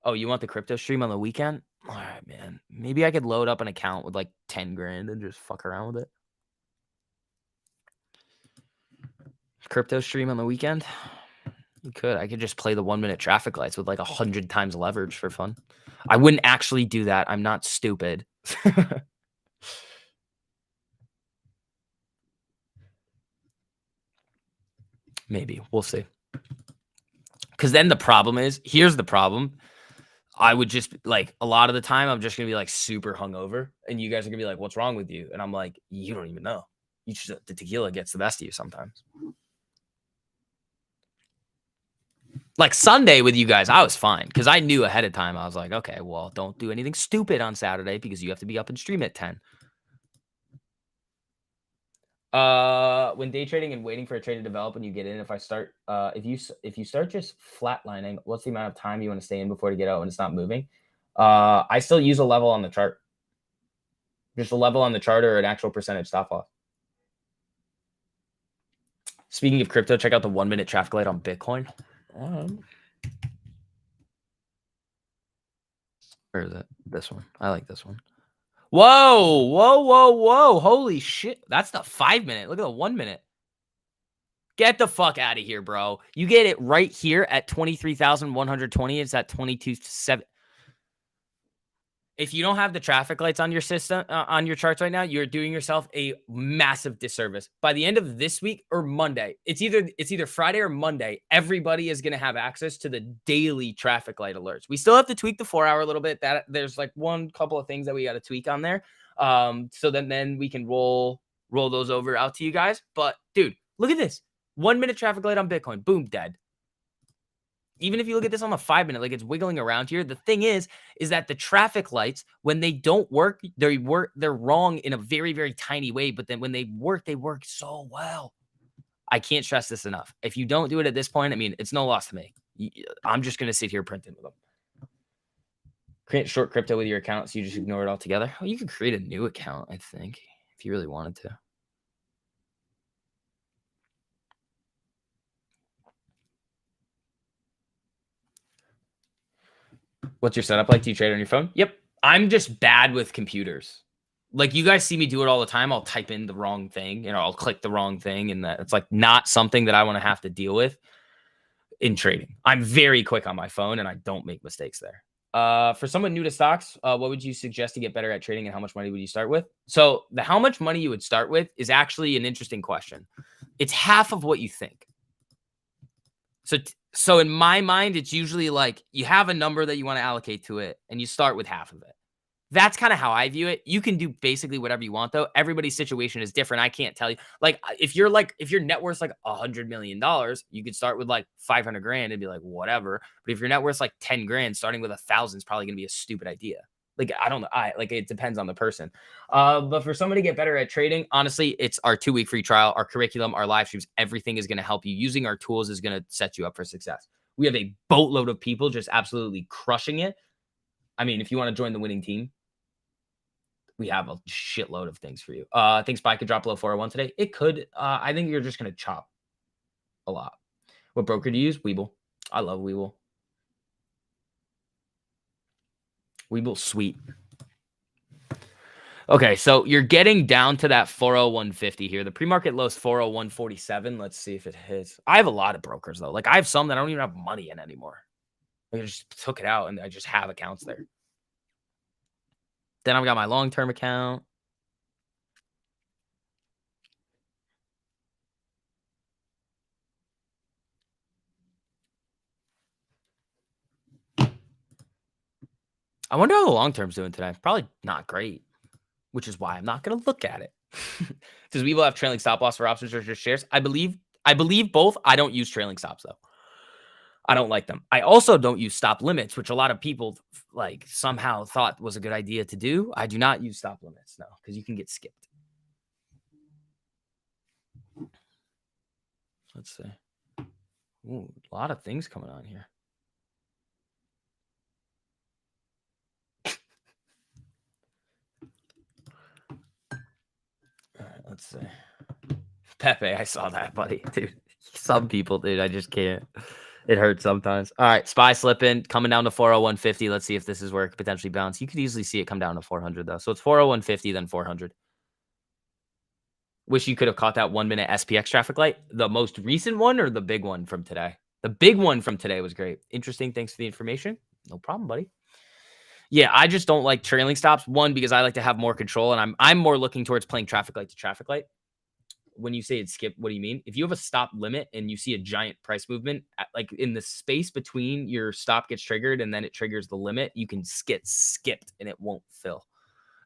Oh, you want the crypto stream on the weekend? All right, man. Maybe I could load up an account with like 10 grand and just fuck around with it. Crypto stream on the weekend? You could. I could just play the 1 minute traffic lights with like 100 times leverage for fun. I wouldn't actually do that. I'm not stupid. Maybe. We'll see. Because then the problem is, here's the problem. I would just like a lot of the time, I'm just going to be like super hungover. And you guys are going to be like, what's wrong with you? And I'm like, you don't even know. The tequila gets the best of you sometimes. Like Sunday with you guys, I was fine because I knew ahead of time. I was like, okay, well, don't do anything stupid on Saturday because you have to be up and stream at 10. When day trading and waiting for a trade to develop and you get in, if you start just flatlining, what's the amount of time you want to stay in before to get out when it's not moving? I still use a level on the chart. Just a level on the chart or an actual percentage stop loss. Speaking of crypto, check out the 1 minute traffic light on Bitcoin. Where is it? This one. I like this one. Whoa, whoa, whoa, whoa. Holy shit. That's the 5 minute. Look at the 1 minute. Get the fuck out of here, bro. You get it right here at 23,120. It's at 22.7. If you don't have the traffic lights on your system, on your charts right now, you're doing yourself a massive disservice. By the end of this week or Monday, it's either Friday or Monday, everybody is going to have access to the daily traffic light alerts. We still have to tweak the 4 hour a little bit. That there's like one couple of things that we got to tweak on there. So then we can roll those over out to you guys. But dude, look at this. 1 minute traffic light on Bitcoin. Boom, dead. Even if you look at this on the 5 minute, like it's wiggling around here. The thing is that the traffic lights, when they don't work, they're wrong in a very, very tiny way. But then when they work so well. I can't stress this enough. If you don't do it at this point, I mean, it's no loss to me. I'm just going to sit here printing with them. Create short crypto with your account, so you just ignore it altogether. Oh, you could create a new account, I think, if you really wanted to. What's your setup like? Do you trade on your phone? Yep. I'm just bad with computers. Like you guys see me do it all the time. I'll type in the wrong thing, I'll click the wrong thing, and it's like not something that I want to have to deal with in trading. I'm very quick on my phone and I don't make mistakes there. For someone new to stocks, what would you suggest to get better at trading and how much money would you start with? So how much money you would start with is actually an interesting question. It's half of what you think. So in my mind, it's usually like you have a number that you want to allocate to it and you start with half of it. That's kind of how I view it. You can do basically whatever you want though. Everybody's situation is different. I can't tell you. Like if your net worth's like $100 million, you could start with like 500 grand and be like, whatever. But if your net worth's like 10 grand, starting with 1,000 is probably gonna be a stupid idea. Like, I don't know. It depends on the person. But for somebody to get better at trading, honestly, it's our 2-week free trial, our curriculum, our live streams, everything is going to help you. Using our tools is going to set you up for success. We have a boatload of people just absolutely crushing it. I mean, if you want to join the winning team, we have a shitload of things for you. I think SPY could drop below 401 today. It could. I think you're just going to chop a lot. What broker do you use? Webull. I love Webull. Webull, sweet. Okay, so you're getting down to that 401.50 here. The pre-market low is 401.47. Let's see if it hits. I have a lot of brokers though. Like I have some that I don't even have money in anymore. I just took it out and I just have accounts there. Then I've got my long-term account. I wonder how the long-term's doing today. Probably not great, which is why I'm not going to look at it. Does Webull have trailing stop loss for options or just shares? I believe both. I don't use trailing stops though. I don't like them. I also don't use stop limits, which a lot of people like somehow thought was a good idea to do. I do not use stop limits, no, because you can get skipped. Let's see. Ooh, a lot of things coming on here. All right, let's see. Pepe, I saw that, buddy. Dude, some people, dude, I just can't. It hurts sometimes. All right, SPY slipping, coming down to 401.50. Let's see if this is where it could potentially bounce. You could easily see it come down to 400, though. So it's 401.50, then 400. Wish you could have caught that 1-minute SPX traffic light. The most recent one or the big one from today? The big one from today was great. Interesting. Thanks for the information. No problem, buddy. Yeah, I just don't like trailing stops. One, because I like to have more control, and I'm more looking towards playing traffic light to traffic light. When you say it's skip, what do you mean? If you have a stop limit and you see a giant price movement, like in the space between your stop gets triggered and then it triggers the limit, you can get skipped and it won't fill.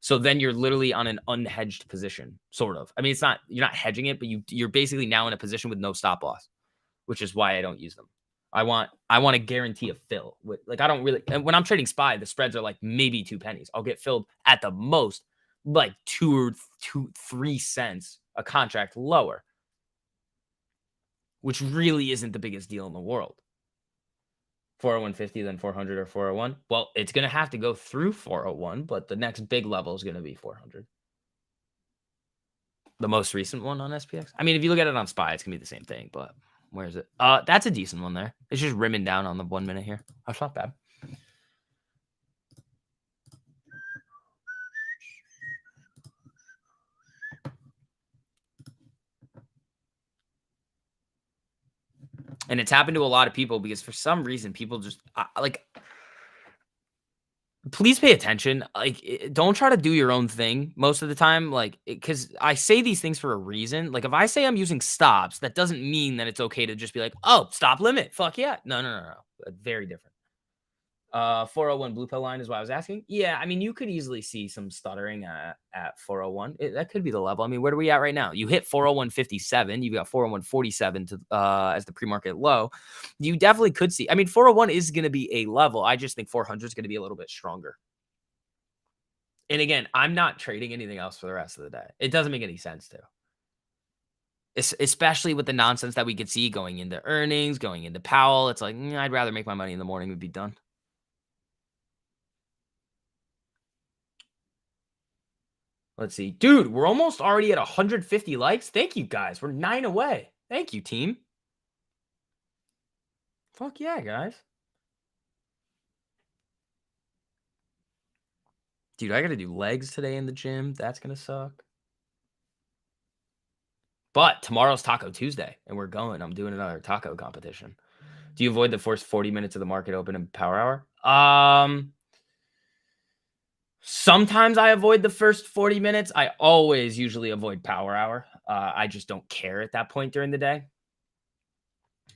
So then you're literally on an unhedged position, sort of. I mean, you're not hedging it, but you're basically now in a position with no stop loss, which is why I don't use them. I want to guarantee a fill. Like I don't really, and when I'm trading SPY, the spreads are like maybe 2 pennies. I'll get filled at the most like 3 cents a contract lower, which really isn't the biggest deal in the world. 401.50, then 400 or 401. Well, it's going to have to go through 401, but the next big level is going to be 400. The most recent one on SPX. I mean, if you look at it on SPY, it's going to be the same thing, but where is it? That's a decent one there. It's just rimming down on the 1 minute here. That's not bad. And it's happened to a lot of people because for some reason, people just like, please pay attention. Like, don't try to do your own thing most of the time. Like, because I say these things for a reason. Like, if I say I'm using stops, that doesn't mean that it's okay to just be like, oh, stop limit. Fuck yeah. No. Very different. 401 blue pill line is what I was asking. Yeah, I mean, you could easily see some stuttering at 401. That could be the level. I mean, where are we at right now? You hit 401.57. You've got 401.47 to as the pre-market low. You definitely could see. I mean, 401 is going to be a level. I just think 400 is going to be a little bit stronger. And again, I'm not trading anything else for the rest of the day. It doesn't make any sense to. Especially with the nonsense that we could see going into earnings, going into Powell. It's like, I'd rather make my money in the morning and be done. Let's see. Dude, we're almost already at 150 likes. Thank you, guys. We're 9 away. Thank you, team. Fuck yeah, guys. Dude, I got to do legs today in the gym. That's going to suck. But tomorrow's Taco Tuesday, and we're going. I'm doing another taco competition. Do you avoid the first 40 minutes of the market open and power hour? Sometimes I avoid the first 40 minutes. I always usually avoid power hour. I just don't care at that point during the day.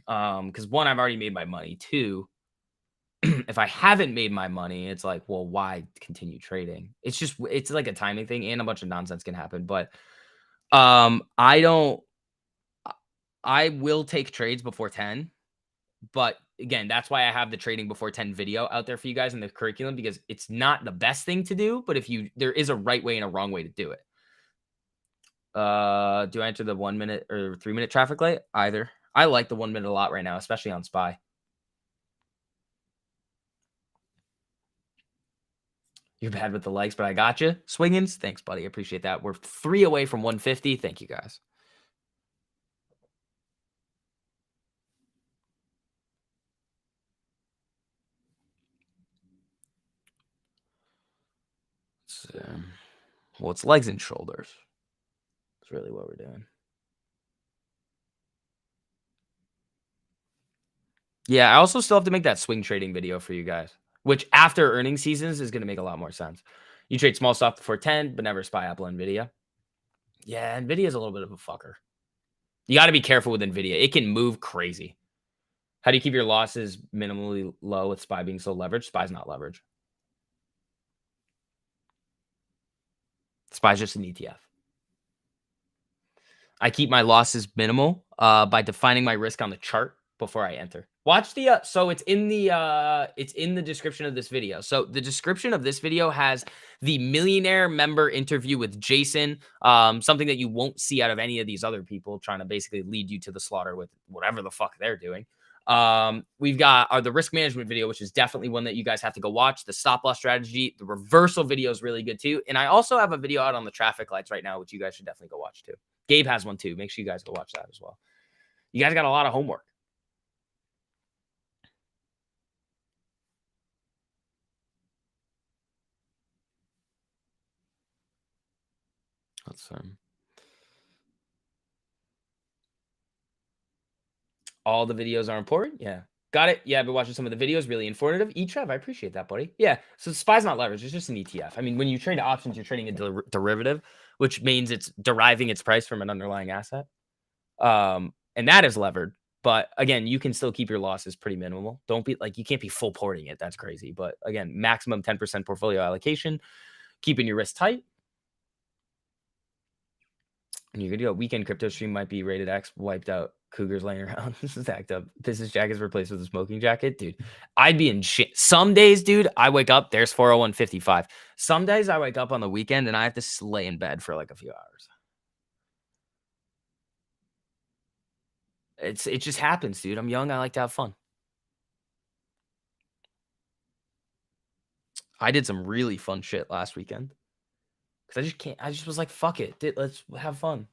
Because one, I've already made my money. Two, If I haven't made my money, it's like, well, why continue trading? It's like a timing thing and a bunch of nonsense can happen. But I don't I will take trades before 10. But again, that's why I have the trading before 10 video out there for you guys in the curriculum, because it's not the best thing to do, but there is a right way and a wrong way to do it. Do I enter the 1 minute or 3 minute traffic light? Either. I like the 1 minute a lot right now, especially on SPY. You're bad with the likes, but I got you. Swingins, thanks, buddy. Appreciate that. We're 3 away from 150. Thank you, guys. Well, it's legs and shoulders. That's really what we're doing. Yeah, I also still have to make that swing trading video for you guys, which after earnings seasons is going to make a lot more sense. You trade small stuff before 10, but never SPY, Apple, NVIDIA. Yeah, NVIDIA is a little bit of a fucker. You got to be careful with NVIDIA. It can move crazy. How do you keep your losses minimally low with SPY being so leveraged? SPY's not leveraged. SPY's just an ETF. I keep my losses minimal by defining my risk on the chart before I enter. Watch the so it's in the description of this video. So the description of this video has the millionaire member interview with Jason, something that you won't see out of any of these other people trying to basically lead you to the slaughter with whatever the fuck they're doing. We've got the risk management video, which is definitely one that you guys have to go watch. The stop loss strategy, the reversal video is really good too. And I also have a video out on the traffic lights right now, which you guys should definitely go watch too. Gabe has one too. Make sure you guys go watch that as well. You guys got a lot of homework. Let's all the videos are important. Yeah. Got it. Yeah, I've been watching some of the videos, really informative. E-Trev, I appreciate that, buddy. Yeah. So SPY's not leverage. It's just an ETF. I mean, when you trade options, you're trading a derivative, which means it's deriving its price from an underlying asset. And that is levered. But again, you can still keep your losses pretty minimal. Don't be like, you can't be full porting it. That's crazy. But again, maximum 10% portfolio allocation, keeping your risk tight. And you're good to go. Weekend crypto stream might be rated X, wiped out. Cougars laying around. This is act up. Business jacket's replaced with a smoking jacket. Dude, I'd be in shit. Some days, dude, I wake up, there's 401.55. Some days I wake up on the weekend and I have to lay in bed for like a few hours. It just happens, dude. I'm young. I like to have fun. I did some really fun shit last weekend. Because I just was like, fuck it. Let's have fun.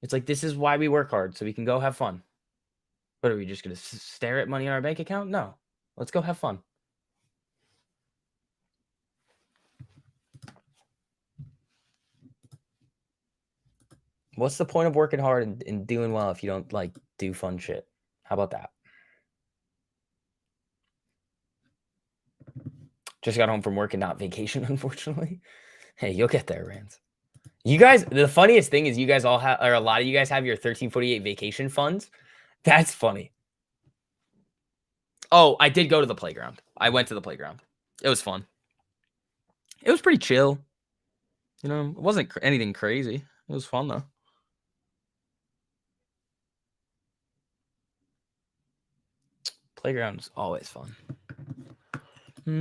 It's like, this is why we work hard, so we can go have fun. What are we just going to stare at money in our bank account? No. Let's go have fun. What's the point of working hard and doing well if you don't like do fun shit? How about that? Just got home from work and not vacation, unfortunately. Hey, you'll get there, Rans. You guys, the funniest thing is you guys all have, or a lot of you guys have your 1348 vacation funds. That's funny. Oh, I did go to the playground. I went to the playground. It was fun. It was pretty chill. You know, it wasn't anything crazy. It was fun though. Playground is always fun. All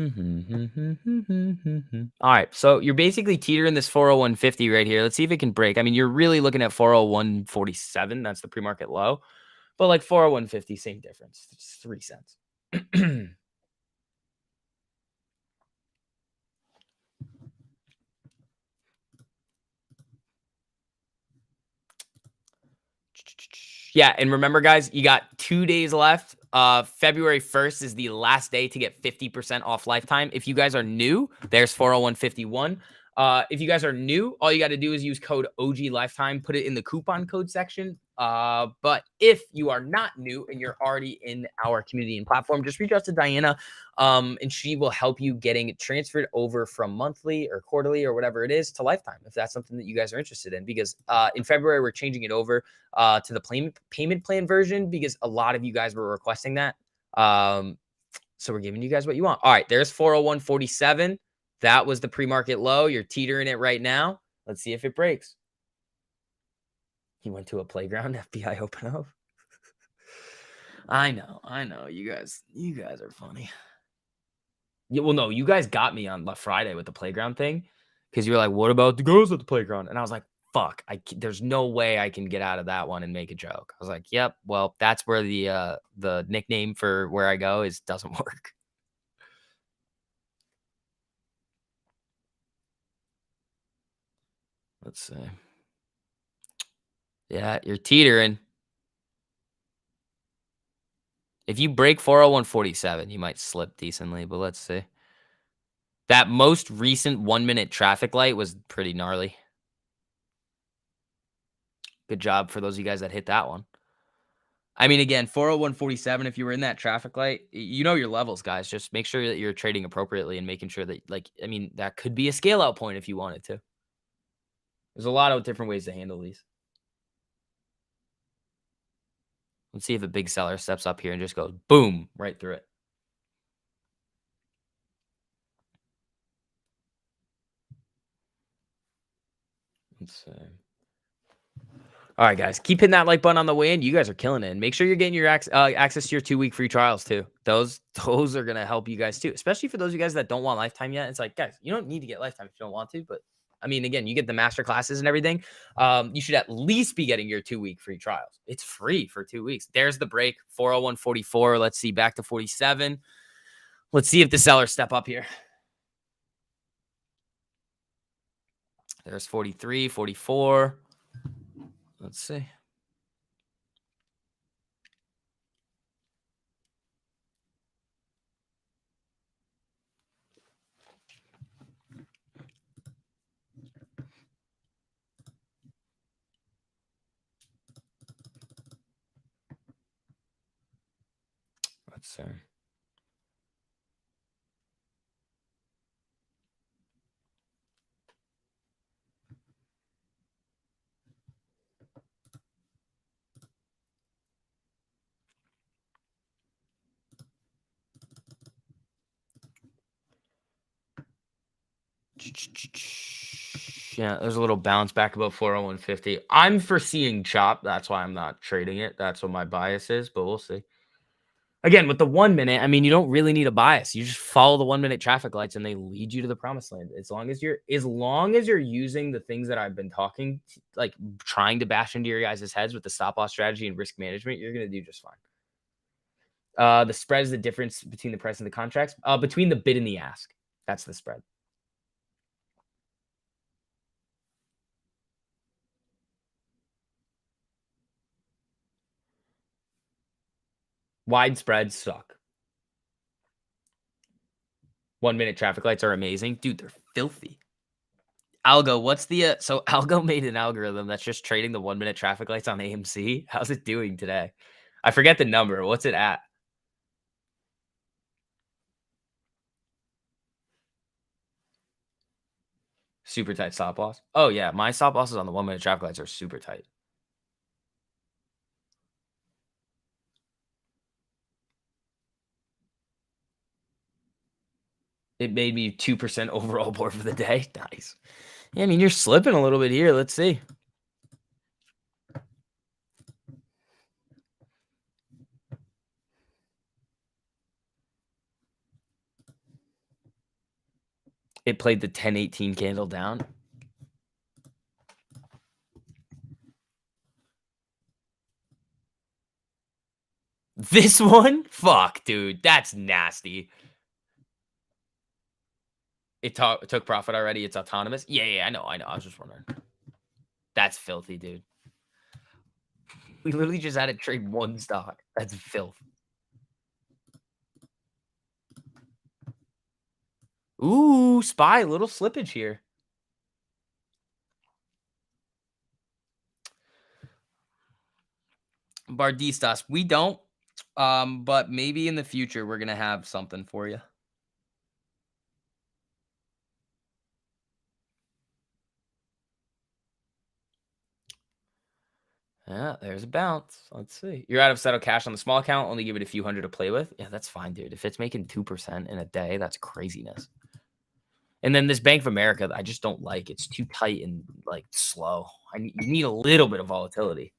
right, so you're basically teetering this 401.50 right here. Let's see if it can break. I mean, you're really looking at 401.47. That's the pre-market low. But like 401.50, same difference. It's 3 cents. Yeah, and remember, guys, you got 2 days left. February 1st is the last day to get 50% off lifetime. If you guys are new, there's 401.51. If you guys are new, all you got to do is use code OG Lifetime, put it in the coupon code section. But if you are not new and you're already in our community and platform, just reach out to Diana, and she will help you getting transferred over from monthly or quarterly or whatever it is to lifetime, if that's something that you guys are interested in. Because in February, we're changing it over to the payment plan version because a lot of you guys were requesting that. So we're giving you guys what you want. All right, there's 401.47. That was the pre-market low. You're teetering it right now. Let's see if it breaks. He went to a playground, FBI open up. I know. You guys are funny. Yeah, well, no, you guys got me on Friday with the playground thing because you were like, "What about the girls at the playground?" And I was like, "Fuck, there's no way I can get out of that one and make a joke." I was like, "Yep, well, that's where the nickname for where I go is doesn't work." Let's see. Yeah, you're teetering. If you break 401.47, you might slip decently, but let's see. That most recent 1-minute traffic light was pretty gnarly. Good job for those of you guys that hit that one. I mean, again, 401.47, if you were in that traffic light, you know your levels, guys. Just make sure that you're trading appropriately and making sure that, like, I mean, that could be a scale out point if you wanted to. There's a lot of different ways to handle these. Let's see if a big seller steps up here and just goes boom right through it. Let's see. All right, guys, keep hitting that like button on the way in. You guys are killing it. And make sure you're getting your access to your 2-week free trials too. Those are gonna help you guys too, especially for those of you guys that don't want lifetime yet. It's like, guys, you don't need to get lifetime if you don't want to, but I mean, again, you get the master classes and everything. You should at least be getting your 2-week free trials. It's free for 2 weeks. There's the break, 401.44. Let's see, back to 47. Let's see if the sellers step up here. There's 43, 44. Let's see. Let's see. Yeah, there's a little bounce back above 401.50. I'm foreseeing chop. That's why I'm not trading it. That's what my bias is, but we'll see. Again, with the 1 minute, I mean, you don't really need a bias. You just follow the 1-minute traffic lights and they lead you to the promised land. As long as you're using the things that I've been talking, like trying to bash into your guys' heads with the stop loss strategy and risk management, you're gonna do just fine. The spread is the difference between the price and the contracts. Between the bid and the ask. That's the spread. Wide spreads suck. 1-minute traffic lights are amazing. Dude, they're filthy. Algo, what's the so Algo made an algorithm that's just trading the 1-minute traffic lights on AMC. How's it doing today? I forget the number. What's it at? Super tight stop loss. Oh yeah, my stop losses on the 1-minute traffic lights are super tight. It made me 2% overall board for the day. Nice. Yeah, I mean, you're slipping a little bit here. Let's see. It played the 10-18 candle down. This one? Fuck, dude. That's nasty. It took profit already. It's autonomous. Yeah, I know. I was just wondering. That's filthy, dude. We literally just had to trade one stock. That's filth. Ooh, SPY, little slippage here. Bardistas, we don't. But maybe in the future we're gonna have something for you. Yeah, there's a bounce. Let's see. You're out of settle cash on the small account. Only give it a few hundred to play with. Yeah, that's fine, dude. If it's making 2% in a day, that's craziness. And then this Bank of America, I just don't like. It's too tight and like slow. You need a little bit of volatility.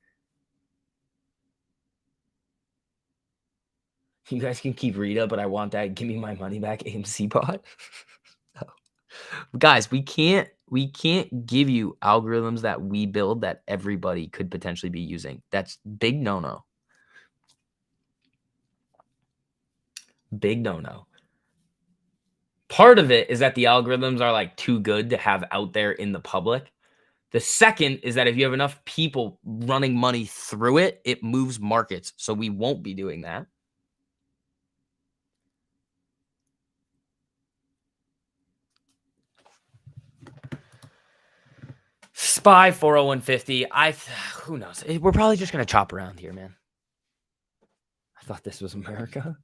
You guys can keep Rita, but I want that. Give me my money back, AMC bot. Guys, we can't give you algorithms that we build that everybody could potentially be using. That's big no-no. Big no-no. Part of it is that the algorithms are like too good to have out there in the public. The second is that if you have enough people running money through it, it moves markets. So we won't be doing that. SPY 40150. Who knows? We're probably just gonna chop around here, man. I thought this was America.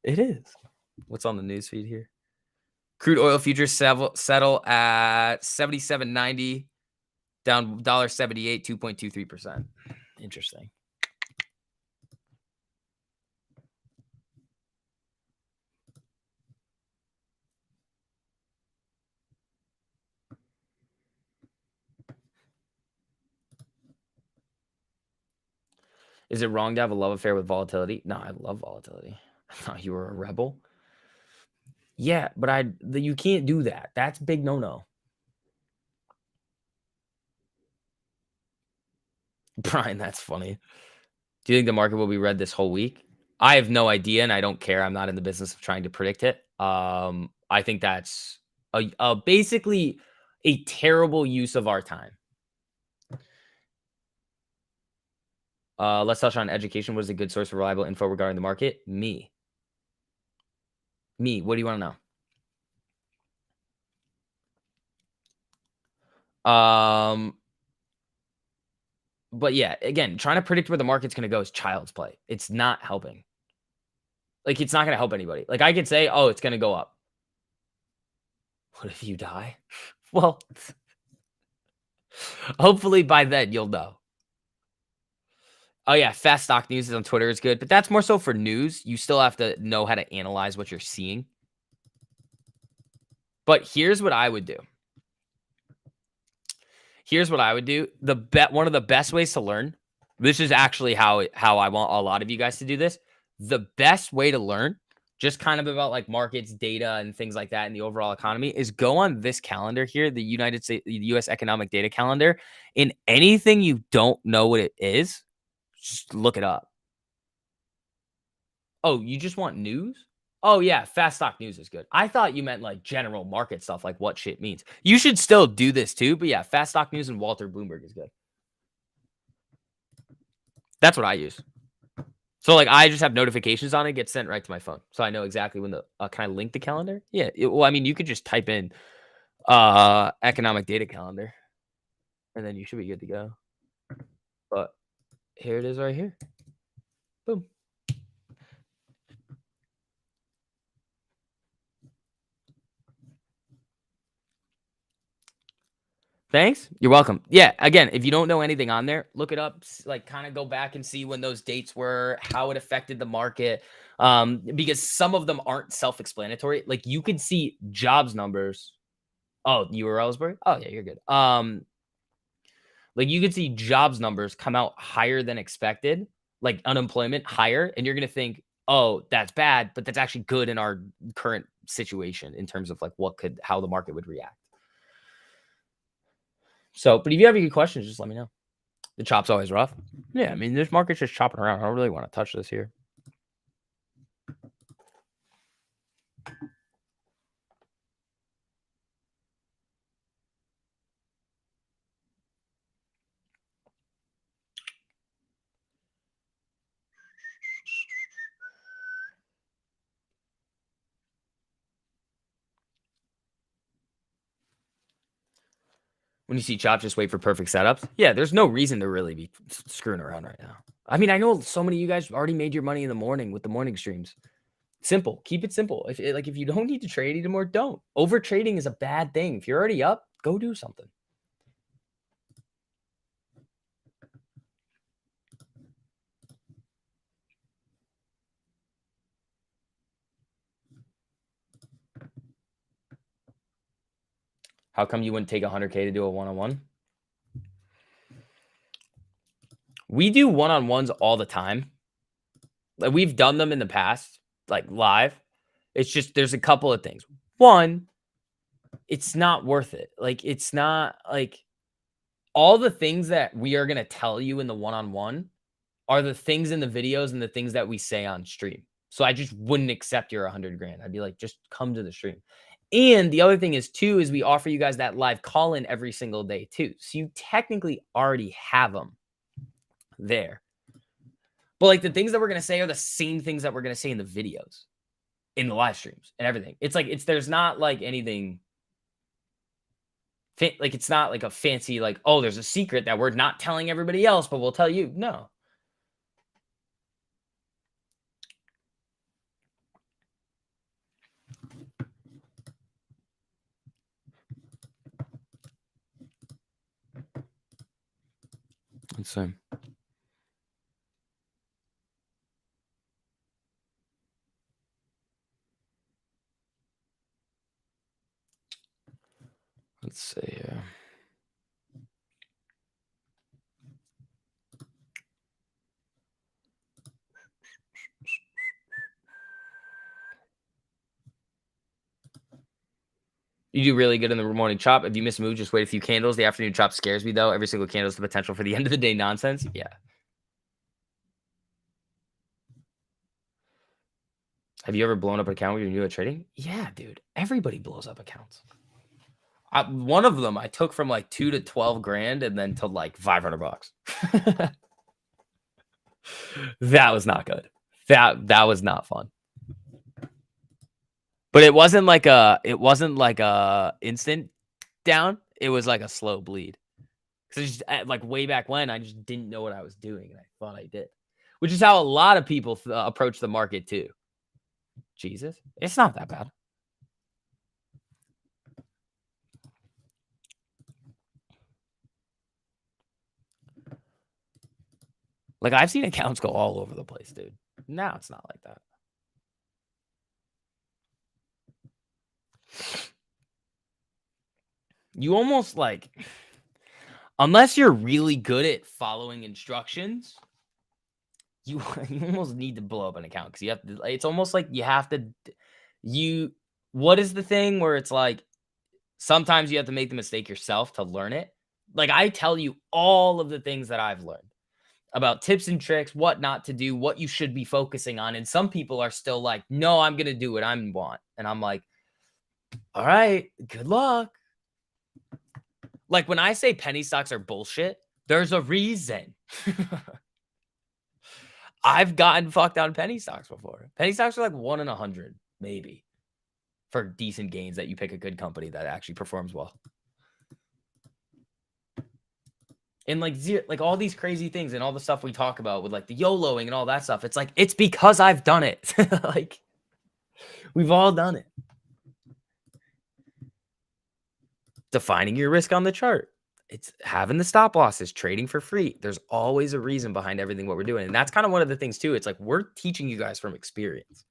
It is. What's on the news feed here? Crude oil futures settle at 77.90, down $1.78, 2.23%. Interesting. Is it wrong to have a love affair with volatility? No, I love volatility. I thought you were a rebel. Yeah, but you can't do that. That's a big no-no. Brian, that's funny. Do you think the market will be red this whole week? I have no idea, and I don't care. I'm not in the business of trying to predict it. I think that's basically a terrible use of our time. Let's touch on education. What is a good source of reliable info regarding the market? Me. What do you want to know? But yeah, again, trying to predict where the market's going to go is child's play. It's not helping. Like, it's not going to help anybody. Like, I could say, oh, it's going to go up. What if you die? Well, hopefully by then you'll know. Oh yeah, fast stock news is on Twitter is good, but that's more so for news. You still have to know how to analyze what you're seeing. But here's what I would do. One of the best ways to learn. This is actually how I want a lot of you guys to do this. The best way to learn, just kind of about like markets, data, and things like that in the overall economy, is go on this calendar here, the U.S. Economic Data Calendar. In anything you don't know what it is, just look it up. Oh, you just want news? Oh yeah, fast stock news is good. I thought you meant like general market stuff, like what shit means. You should still do this too, but yeah, fast stock news and Walter Bloomberg is good. That's what I use. So like I just have notifications on it, get sent right to my phone, so I know exactly when the can I link the calendar? Yeah, well, I mean, you could just type in economic data calendar, and then you should be good to go. But here it is, right here. Boom. Thanks. You're welcome. Yeah. Again, if you don't know anything on there, look it up. Like, kind of go back and see when those dates were, how it affected the market. Because some of them aren't self-explanatory. Like, you could see jobs numbers. Oh, URLs were. Oh yeah, you're good. Like you could see jobs numbers come out higher than expected, like unemployment higher, and you're gonna think, oh, that's bad, but that's actually good in our current situation in terms of like how the market would react. So, but if you have any questions, just let me know. The chop's always rough. Yeah, I mean, this market's just chopping around. I don't really want to touch this here. When you see chop, just wait for perfect setups. Yeah, there's no reason to really be screwing around right now. I mean, I know so many of you guys already made your money in the morning with the morning streams. Simple. Keep it simple. If you don't need to trade anymore, don't. Over trading is a bad thing. If you're already up, go do something. How come you wouldn't take 100K to do a one-on-one? We do one-on-ones all the time. Like, we've done them in the past, like live. It's just there's a couple of things. One, it's not worth it. Like, it's not like all the things that we are gonna tell you in the one-on-one are the things in the videos and the things that we say on stream. So I just wouldn't accept your 100 grand. I'd be like, just come to the stream. And the other thing is too, is we offer you guys that live call in every single day too. So you technically already have them there. But like the things that we're going to say are the same things that we're going to say in the videos, in the live streams and everything. It's like, there's not like anything, like it's not like a fancy, like, oh, there's a secret that we're not telling everybody else, but we'll tell you. No. Let's see. Let's see here. You do really good in the morning chop. If you miss a move, just wait a few candles. The afternoon chop scares me, though. Every single candle is the potential for the end of the day nonsense. Yeah. Have you ever blown up an account when you're new at trading? Yeah, dude. Everybody blows up accounts. One of them I took from like 2 to 12 grand and then to like $500. That was not good. That was not fun. But it wasn't like a instant down. It was like a slow bleed. Because just like way back when, I just didn't know what I was doing, and I thought I did, which is how a lot of people approach the market too. Jesus, it's not that bad. Like, I've seen accounts go all over the place, dude. Now it's not like that. You almost like, unless you're really good at following instructions, you almost need to blow up an account because you have to. It's almost like you have to. What is the thing where it's like sometimes you have to make the mistake yourself to learn it? Like, I tell you all of the things that I've learned about tips and tricks, what not to do, what you should be focusing on. And some people are still like, no, I'm going to do what I want. And I'm like, all right, good luck. Like, when I say penny stocks are bullshit, there's a reason. I've gotten fucked on penny stocks before. Penny stocks are like 1 in 100, maybe, for decent gains that you pick a good company that actually performs well. And like all these crazy things and all the stuff we talk about with like the YOLOing and all that stuff. It's like, it's because I've done it. Like, we've all done it. Defining your risk on the chart. It's having the stop losses, trading for free. There's always a reason behind everything what we're doing. And that's kind of one of the things too. It's like, we're teaching you guys from experience.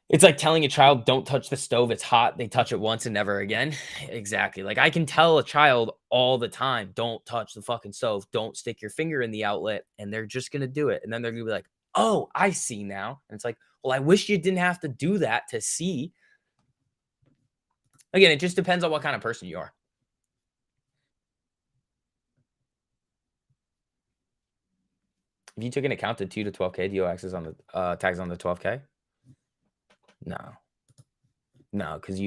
It's like telling a child, don't touch the stove. It's hot. They touch it once and never again. Exactly. Like, I can tell a child all the time, don't touch the fucking stove. Don't stick your finger in the outlet. And they're just going to do it. And then they're going to be like, oh, I see now. And it's like, well, I wish you didn't have to do that to see. Again, it just depends on what kind of person you are. If you took an account to 2 to 12K, do you access on the tags on the 12K? No, because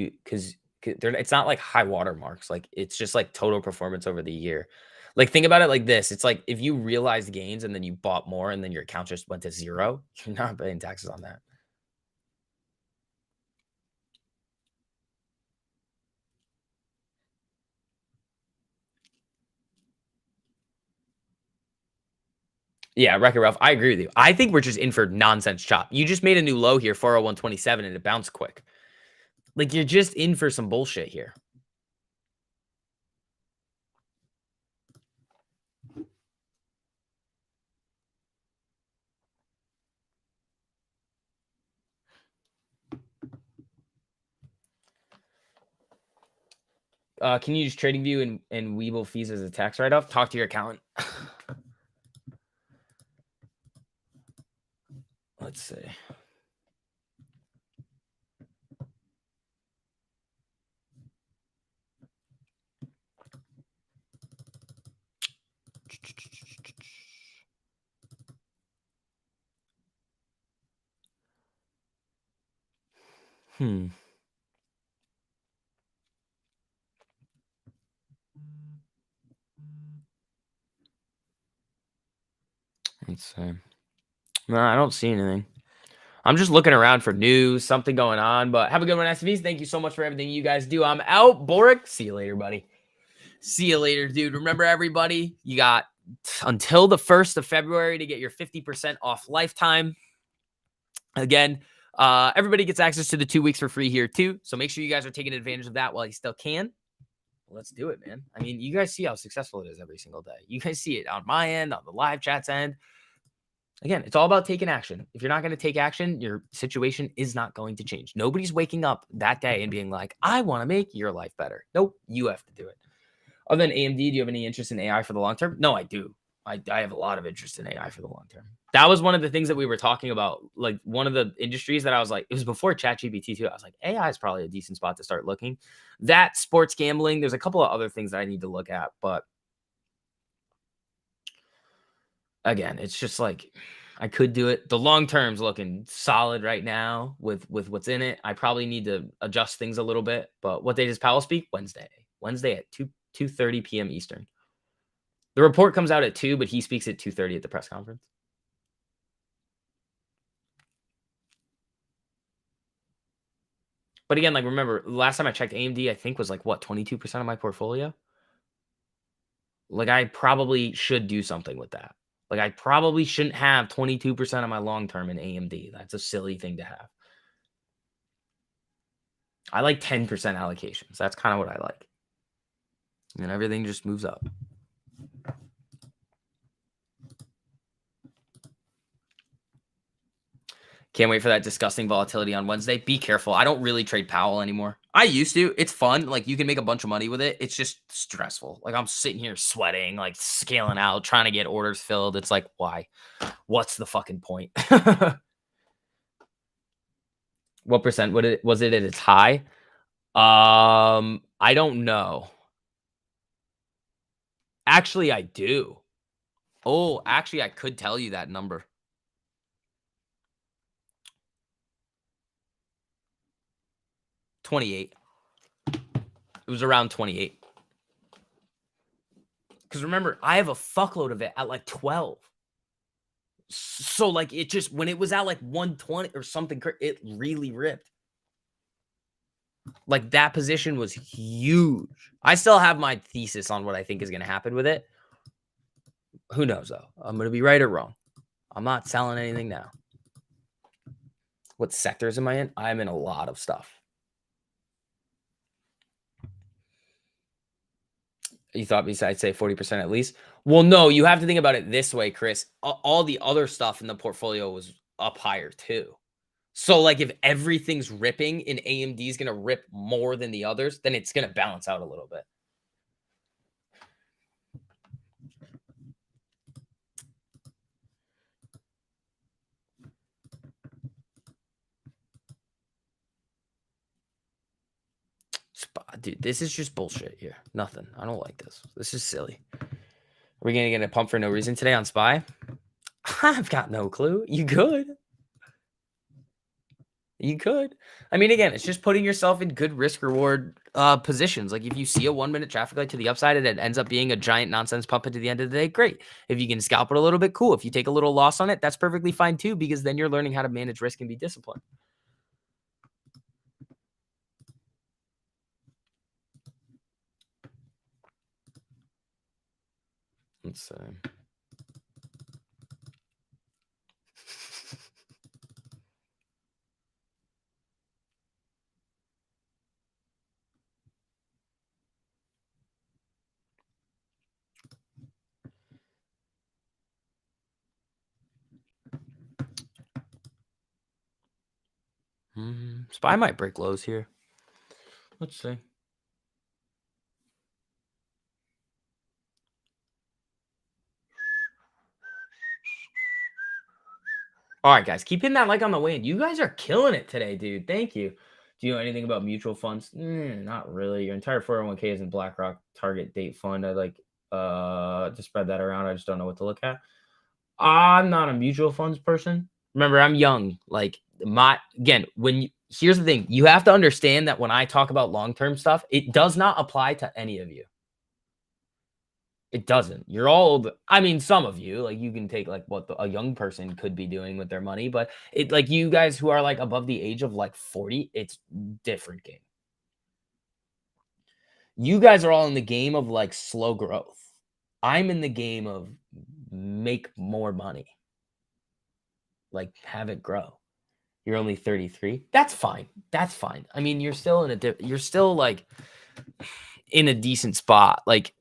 it's not like high water marks. Like, it's just like total performance over the year. Like, think about it like this. It's like if you realized gains and then you bought more and then your account just went to 0, you're not paying taxes on that. Yeah, Wreck-It Ralph, I agree with you. I think we're just in for nonsense chop. You just made a new low here, 401.27, and it bounced quick. Like, you're just in for some bullshit here. Can you use TradingView and Webull fees as a tax write-off? Talk to your accountant. Let's see. Let's see. No, I don't see anything. I'm just looking around for news, something going on. But have a good one, SVs. Thank you so much for everything you guys do. I'm out. Boric. See you later, buddy. See you later, dude. Remember, everybody, you got until the 1st of February to get your 50% off lifetime. Again, everybody gets access to the 2 weeks for free here, too. So make sure you guys are taking advantage of that while you still can. Let's do it, man. I mean, you guys see how successful it is every single day. You guys see it on my end, on the live chat's end. Again, it's all about taking action. If you're not going to take action, your situation is not going to change. Nobody's waking up that day and being like, I want to make your life better. Nope, you have to do it. Other than AMD, do you have any interest in AI for the long term? No, I do. I have a lot of interest in AI for the long term. That was one of the things that we were talking about. Like one of the industries that I was like, it was before ChatGPT too. I was like, AI is probably a decent spot to start looking. That, sports gambling. There's a couple of other things that I need to look at, but again, it's just like I could do it. The long term's looking solid right now with what's in it. I probably need to adjust things a little bit. But what day does Powell speak? Wednesday. Wednesday at 2:30 p.m. Eastern. The report comes out at 2, but he speaks at 2:30 at the press conference. But again, like remember, last time I checked, AMD, I think was like what, 22% of my portfolio? Like I probably should do something with that. Like I probably shouldn't have 22% of my long term in AMD. That's a silly thing to have. I like 10% allocations. That's kind of what I like. And everything just moves up. Can't wait for that disgusting volatility on Wednesday. Be careful. I don't really trade Powell anymore. I used to. It's fun. Like you can make a bunch of money with it. It's just stressful. Like I'm sitting here sweating, like scaling out, trying to get orders filled. It's like, why? What's the fucking point? What percent was it at its high? I don't know. Actually, I do. Oh, actually, I could tell you that number. 28. It was around 28. Because remember, I have a fuckload of it at like 12. So like it just when it was at like 120 or something, it really ripped. Like that position was huge. I still have my thesis on what I think is going to happen with it. Who knows though? I'm going to be right or wrong. I'm not selling anything now. What sectors am I in? I'm in a lot of stuff. You thought besides say 40% at least? Well, no, you have to think about it this way, Chris. All the other stuff in the portfolio was up higher too. So like if everything's ripping and AMD is going to rip more than the others, then it's going to balance out a little bit. Dude, this is just bullshit here. Nothing. I don't like this. This is silly. Are we going to get a pump for no reason today on SPY? I've got no clue. You could. You could. I mean, again, it's just putting yourself in good risk reward positions. Like if you see a 1-minute traffic light to the upside and it ends up being a giant nonsense pump into the end of the day, great. If you can scalp it a little bit, cool. If you take a little loss on it, that's perfectly fine too, because then you're learning how to manage risk and be disciplined. Let's see. SPY might break lows here. Let's see. All right, guys, keep hitting that like on the way in. You guys are killing it today, dude. Thank you. Do you know anything about mutual funds? Not really. Your entire 401k is in BlackRock Target Date Fund. I like to spread that around. I just don't know what to look at. I'm not a mutual funds person. Remember, I'm young. Like my again, here's the thing, you have to understand that when I talk about long-term stuff, it does not apply to any of you. It doesn't. You're all old. I mean, some of you, like you can take like what a young person could be doing with their money, but it like you guys who are like above the age of like 40, it's different game. You guys are all in the game of like slow growth. I'm in the game of make more money. Like have it grow. You're only 33. That's fine. That's fine. I mean, you're still you're still like in a decent spot. Like,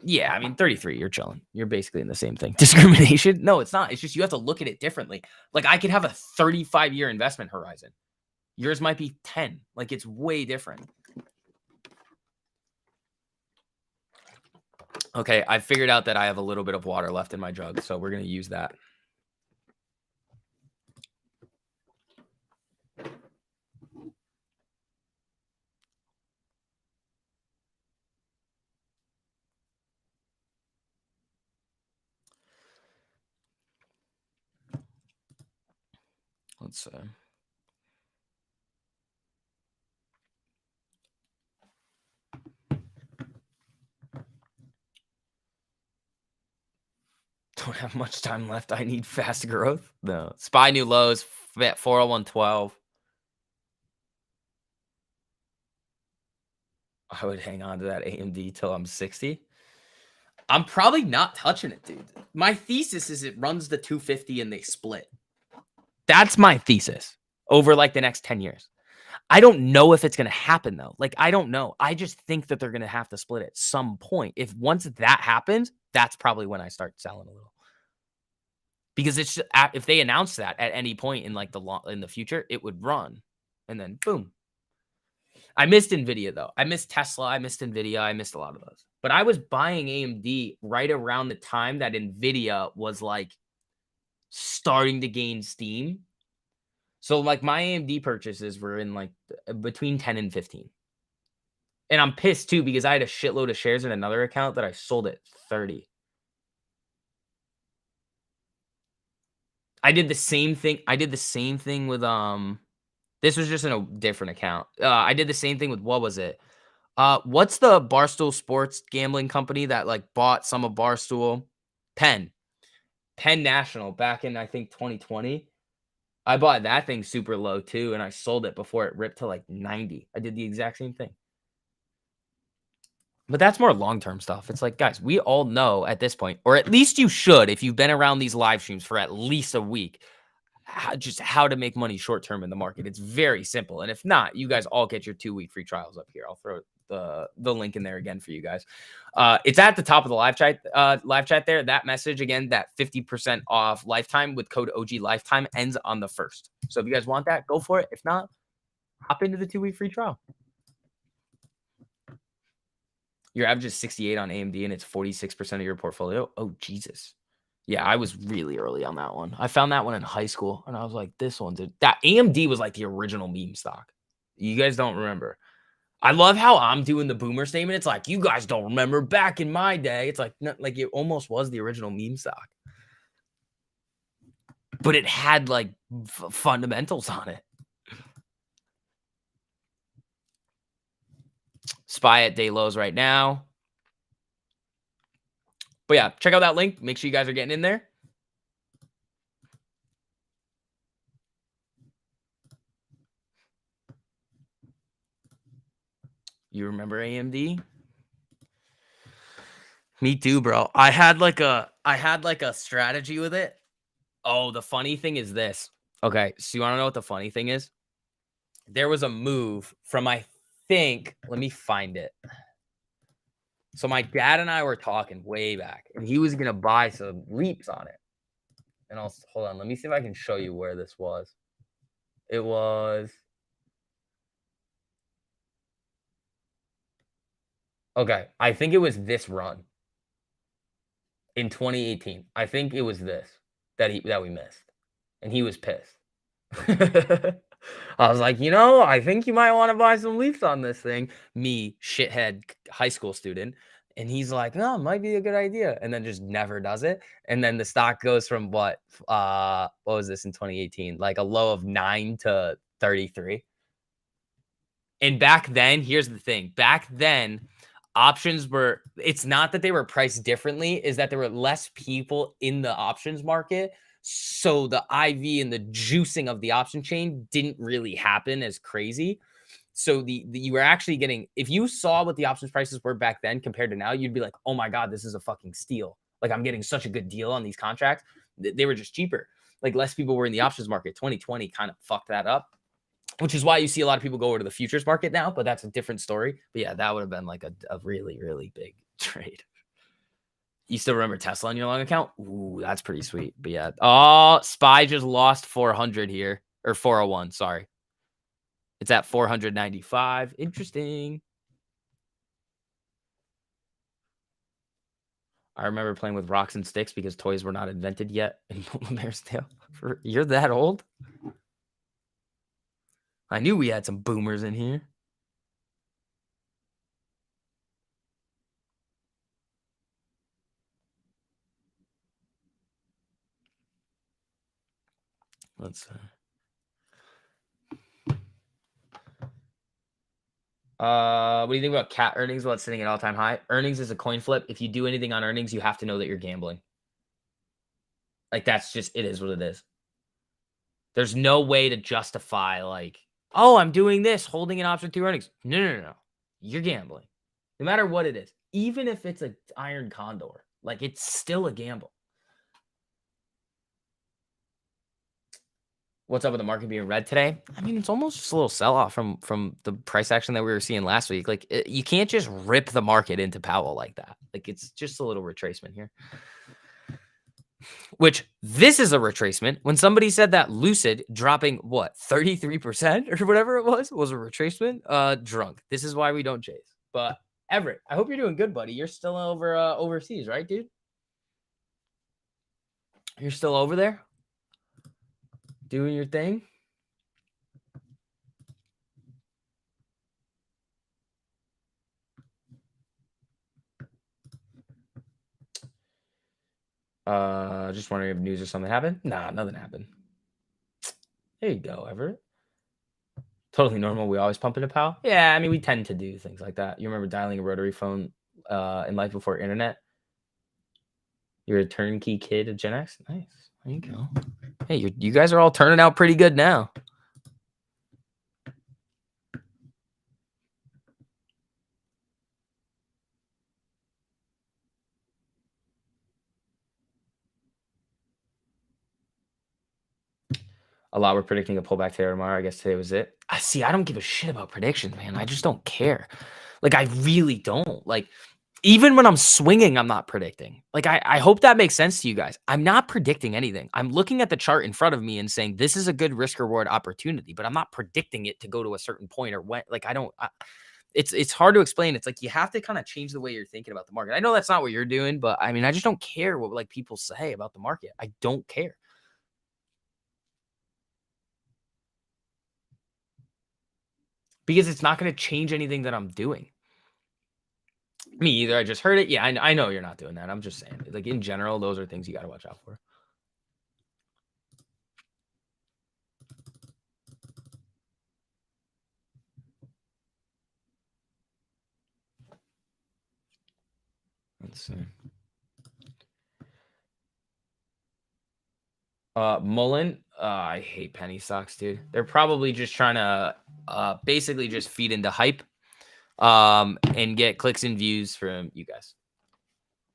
yeah, I mean, 33, you're chilling. You're basically in the same thing. Discrimination? No, it's not. It's just you have to look at it differently. Like, I could have a 35-year investment horizon. Yours might be 10. Like, it's way different. Okay, I figured out that I have a little bit of water left in my jug, so we're going to use that. Let's see. Don't have much time left. I need fast growth. No. SPY new lows at 401.12. I would hang on to that AMD till I'm 60. I'm probably not touching it, dude. My thesis is it runs the 250 and they split. That's my thesis over like the next 10 years. I don't know if it's going to happen though. Like, I don't know. I just think that they're going to have to split at some point. If once that happens, that's probably when I start selling a little. Because it's just, if they announce that at any point in like in the future, it would run and then boom. I missed Nvidia though. I missed Tesla. I missed Nvidia. I missed a lot of those. But I was buying AMD right around the time that Nvidia was like starting to gain steam. So like my AMD purchases were in like between 10 and 15. And I'm pissed too because I had a shitload of shares in another account that I sold at 30. I did the same thing. I did the same thing with this was just in a different account. I did the same thing with what was it? What's the Barstool Sports gambling company that like bought some of Barstool? Penn National back in I think 2020. I bought that thing super low too, and I sold it before it ripped to like 90. I did the exact same thing. But that's more long-term stuff. It's like, guys, we all know at this point, or at least you should, if you've been around these live streams for at least a week, just how to make money short-term in the market. It's very simple. And if not, you guys all get your 2-week free trials up here. I'll throw the link in there again for you guys. It's at the top of the live chat there. That message again, that 50% off lifetime with code OG lifetime ends on the 1st. So if you guys want that, go for it. If not, hop into the 2-week free trial. Your average is 68 on AMD and it's 46% of your portfolio. Oh, Jesus. Yeah, I was really early on that one. I found that one in high school and I was like, this one's that AMD was like the original meme stock. You guys don't remember. I love how I'm doing the boomer statement. It's like, you guys don't remember back in my day. It's like, like it almost was the original meme stock. But it had like fundamentals on it. SPY at day lows right now. But yeah, check out that link. Make sure you guys are getting in there. You remember AMD? Me too, bro. I had like a strategy with it. Oh, the funny thing is this. Okay, so you want to know what the funny thing is? There was a move from, I think, let me find it. So my dad and I were talking way back, and he was going to buy some leaps on it. And hold on, let me see if I can show you where this was. It was, okay, I think it was this run in 2018. I think it was this that we missed. and he was pissed. I was like, I think you might want to buy some Leafs on this thing. Me, shithead high school student. And he's like, no, it might be a good idea. And then just never does it. And then the stock goes from what was this in 2018? Like a low of 9 to 33. And back then, here's the thing. Back then, options were, it's not that they were priced differently, is that there were less people in the options market. So the IV and the juicing of the option chain didn't really happen as crazy. So you were actually getting, if you saw what the options prices were back then compared to now, you'd be like, oh my God, this is a fucking steal. Like I'm getting such a good deal on these contracts. They were just cheaper. Like less people were in the options market. 2020 kind of fucked that up, which is why you see a lot of people go over to the futures market now, but that's a different story. But yeah, that would have been like a really, really big trade. You still remember Tesla on your long account? Ooh, that's pretty sweet. But yeah. Oh, SPY just lost 400 here. Or 401, sorry. It's at 495. Interesting. I remember playing with rocks and sticks because toys were not invented yet in Polar Bear's Tale. You're that old? I knew we had some boomers in here. Let's what do you think about cat earnings while it's sitting at all-time high? Earnings is a coin flip. If you do anything on earnings, you have to know that you're gambling. Like that's just, it is what it is. There's no way to justify like, oh, I'm doing this, holding an option through earnings. No. You're gambling. No matter what it is. Even if it's an iron condor, like it's still a gamble. What's up with the market being red today? I mean, it's almost just a little sell-off from the price action that we were seeing last week. Like, you can't just rip the market into Powell like that. Like, it's just a little retracement here. Which, this is a retracement. When somebody said that Lucid dropping, what, 33% or whatever it was a retracement, drunk. This is why we don't chase. But, Everett, I hope you're doing good, buddy. You're still over overseas, right, dude? You're still over there? Doing your thing? Just wondering if news or something happened. Nah, nothing happened. There you go, Everett. Totally normal. We always pump into PAL. Yeah, I mean, we tend to do things like that. You remember dialing a rotary phone in life before internet? You're a turnkey kid at Gen X? Nice. There you go. Hey, you guys are all turning out pretty good now. A lot were predicting a pullback today or tomorrow. I guess today was it. I don't give a shit about predictions, man. I just don't care. Like, I really don't. Like, even when I'm swinging, I'm not predicting. Like, I hope that makes sense to you guys. I'm not predicting anything. I'm looking at the chart in front of me and saying, this is a good risk reward opportunity, but I'm not predicting it to go to a certain point or when. Like, it's hard to explain. It's like, you have to kind of change the way you're thinking about the market. I know that's not what you're doing, but I mean, I just don't care what like people say about the market. I don't care. Because it's not going to change anything that I'm doing. Me either. I just heard it. Yeah, I know you're not doing that. I'm just saying. Like, in general, those are things you got to watch out for. Let's see. Mullen, I hate penny stocks, dude. They're probably just trying to basically just feed into hype and get clicks and views from you guys.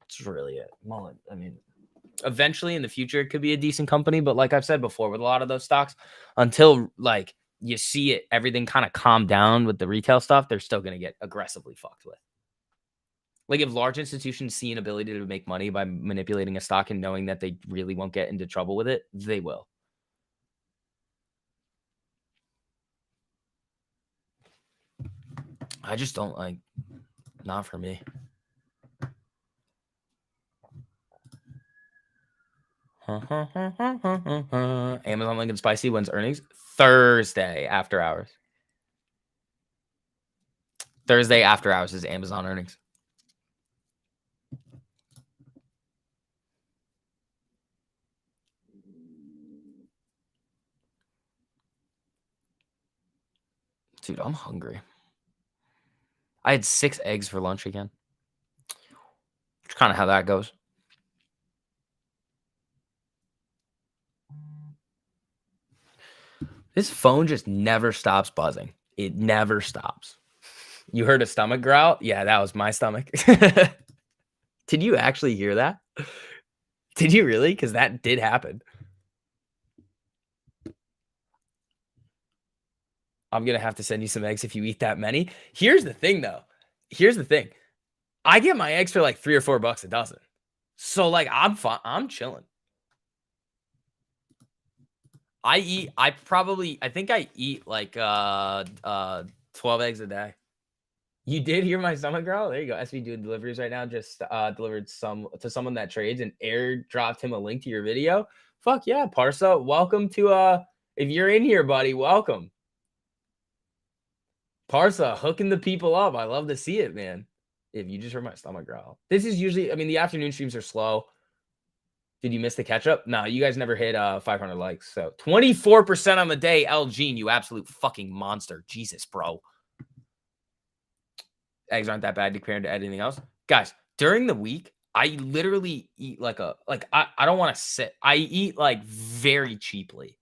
That's really it. Mullen, I mean, eventually in the future, it could be a decent company, but like I've said before, with a lot of those stocks, until like you see it, everything kind of calm down with the retail stuff, they're still going to get aggressively fucked with. Like if large institutions see an ability to make money by manipulating a stock and knowing that they really won't get into trouble with it, they will. I just don't like, not for me. Amazon Lincoln Spicy when's earnings? Thursday after hours. Thursday after hours is Amazon earnings. Dude, I'm hungry. I had 6 eggs for lunch again. It's kind of how that goes. This phone just never stops buzzing. It never stops. You heard a stomach growl? Yeah, that was my stomach. Did you actually hear that? Did you really? Because that did happen. I'm going to have to send you some eggs if you eat that many. Here's the thing, though. Here's the thing. I get my eggs for like $3 or $4 a dozen. So, like, I'm fine. I'm chilling. I think I eat like 12 eggs a day. You did hear my stomach growl? There you go. SB doing deliveries right now. Just delivered some to someone that trades and airdropped him a link to your video. Fuck yeah, Parsa. Welcome to if you're in here, buddy, welcome. Parsa, hooking the people up. I love to see it, man. If you just heard my stomach growl. This is usually, I mean, the afternoon streams are slow. Did you miss the catch up? No, you guys never hit 500 likes. So 24% on the day. L. Gene, you absolute fucking monster. Jesus, bro. Eggs aren't that bad compared to anything else. Guys, during the week, I literally eat I don't want to sit. I eat like very cheaply.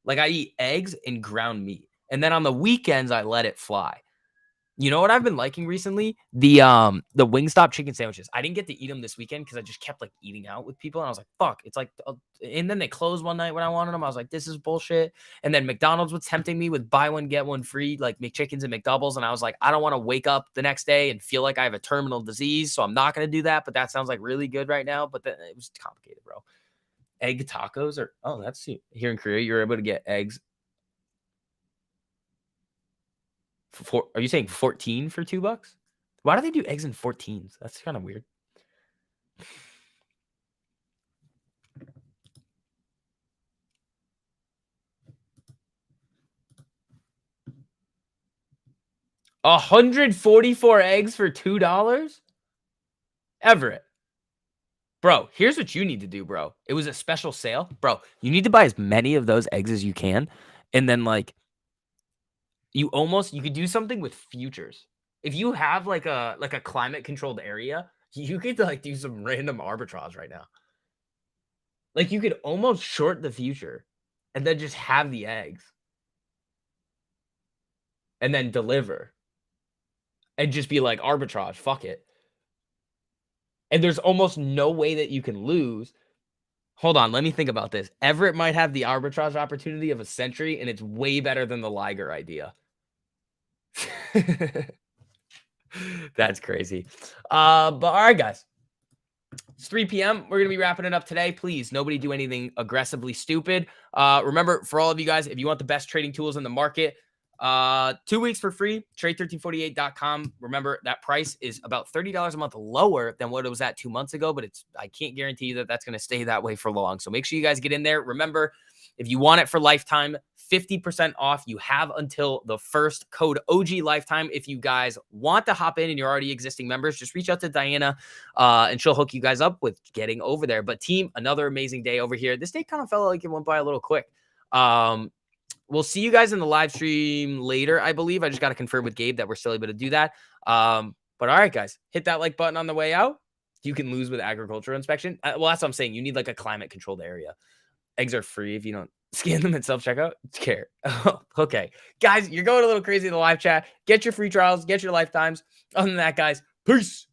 Like I eat eggs and ground meat. And then on the weekends, I let it fly. You know what I've been liking recently? The Wingstop chicken sandwiches. I didn't get to eat them this weekend because I just kept like eating out with people, and I was like, "Fuck!" It's like, and then they closed one night when I wanted them. I was like, "This is bullshit." And then McDonald's was tempting me with buy one get one free, like McChickens and McDoubles, and I was like, I don't want to wake up the next day and feel like I have a terminal disease, so I'm not gonna do that. But that sounds like really good right now. But then it was complicated, bro. Egg tacos are that's here in Korea. You're able to get eggs. Are you saying 14 for $2? Why do they do eggs in 14s? That's kind of weird. $144 eggs for $2? Everett. Bro, here's what you need to do, bro. It was a special sale. Bro, you need to buy as many of those eggs as you can. And then like you could do something with futures. If you have like a climate controlled area, you could like do some random arbitrage right now. Like you could almost short the future and then just have the eggs and then deliver and just be like arbitrage, fuck it. And there's almost no way that you can lose. Hold on, let me think about this. Everett might have the arbitrage opportunity of a century, and it's way better than the Liger idea. That's crazy. But all right, guys. It's 3 p.m. We're going to be wrapping it up today. Please, nobody do anything aggressively stupid. Remember, for all of you guys, if you want the best trading tools in the market, 2 weeks for free, trade1348.com. Remember, that price is about $30 a month lower than what it was at 2 months ago, but I can't guarantee you that that's going to stay that way for long. So make sure you guys get in there. Remember, if you want it for lifetime, 50% off. You have until the first code OG lifetime. If you guys want to hop in and you're already existing members, just reach out to Diana and she'll hook you guys up with getting over there. But team, another amazing day over here. This day kind of felt like it went by a little quick. We'll see you guys in the live stream later, I believe. I just got to confirm with Gabe that we're still able to do that. But all right, guys, hit that like button on the way out. You can lose with agricultural inspection. Well, that's what I'm saying. You need like a climate controlled area. Eggs are free if you don't scan them at self-checkout. Care. Okay. Guys, you're going a little crazy in the live chat. Get your free trials. Get your lifetimes. Other than that, guys, peace.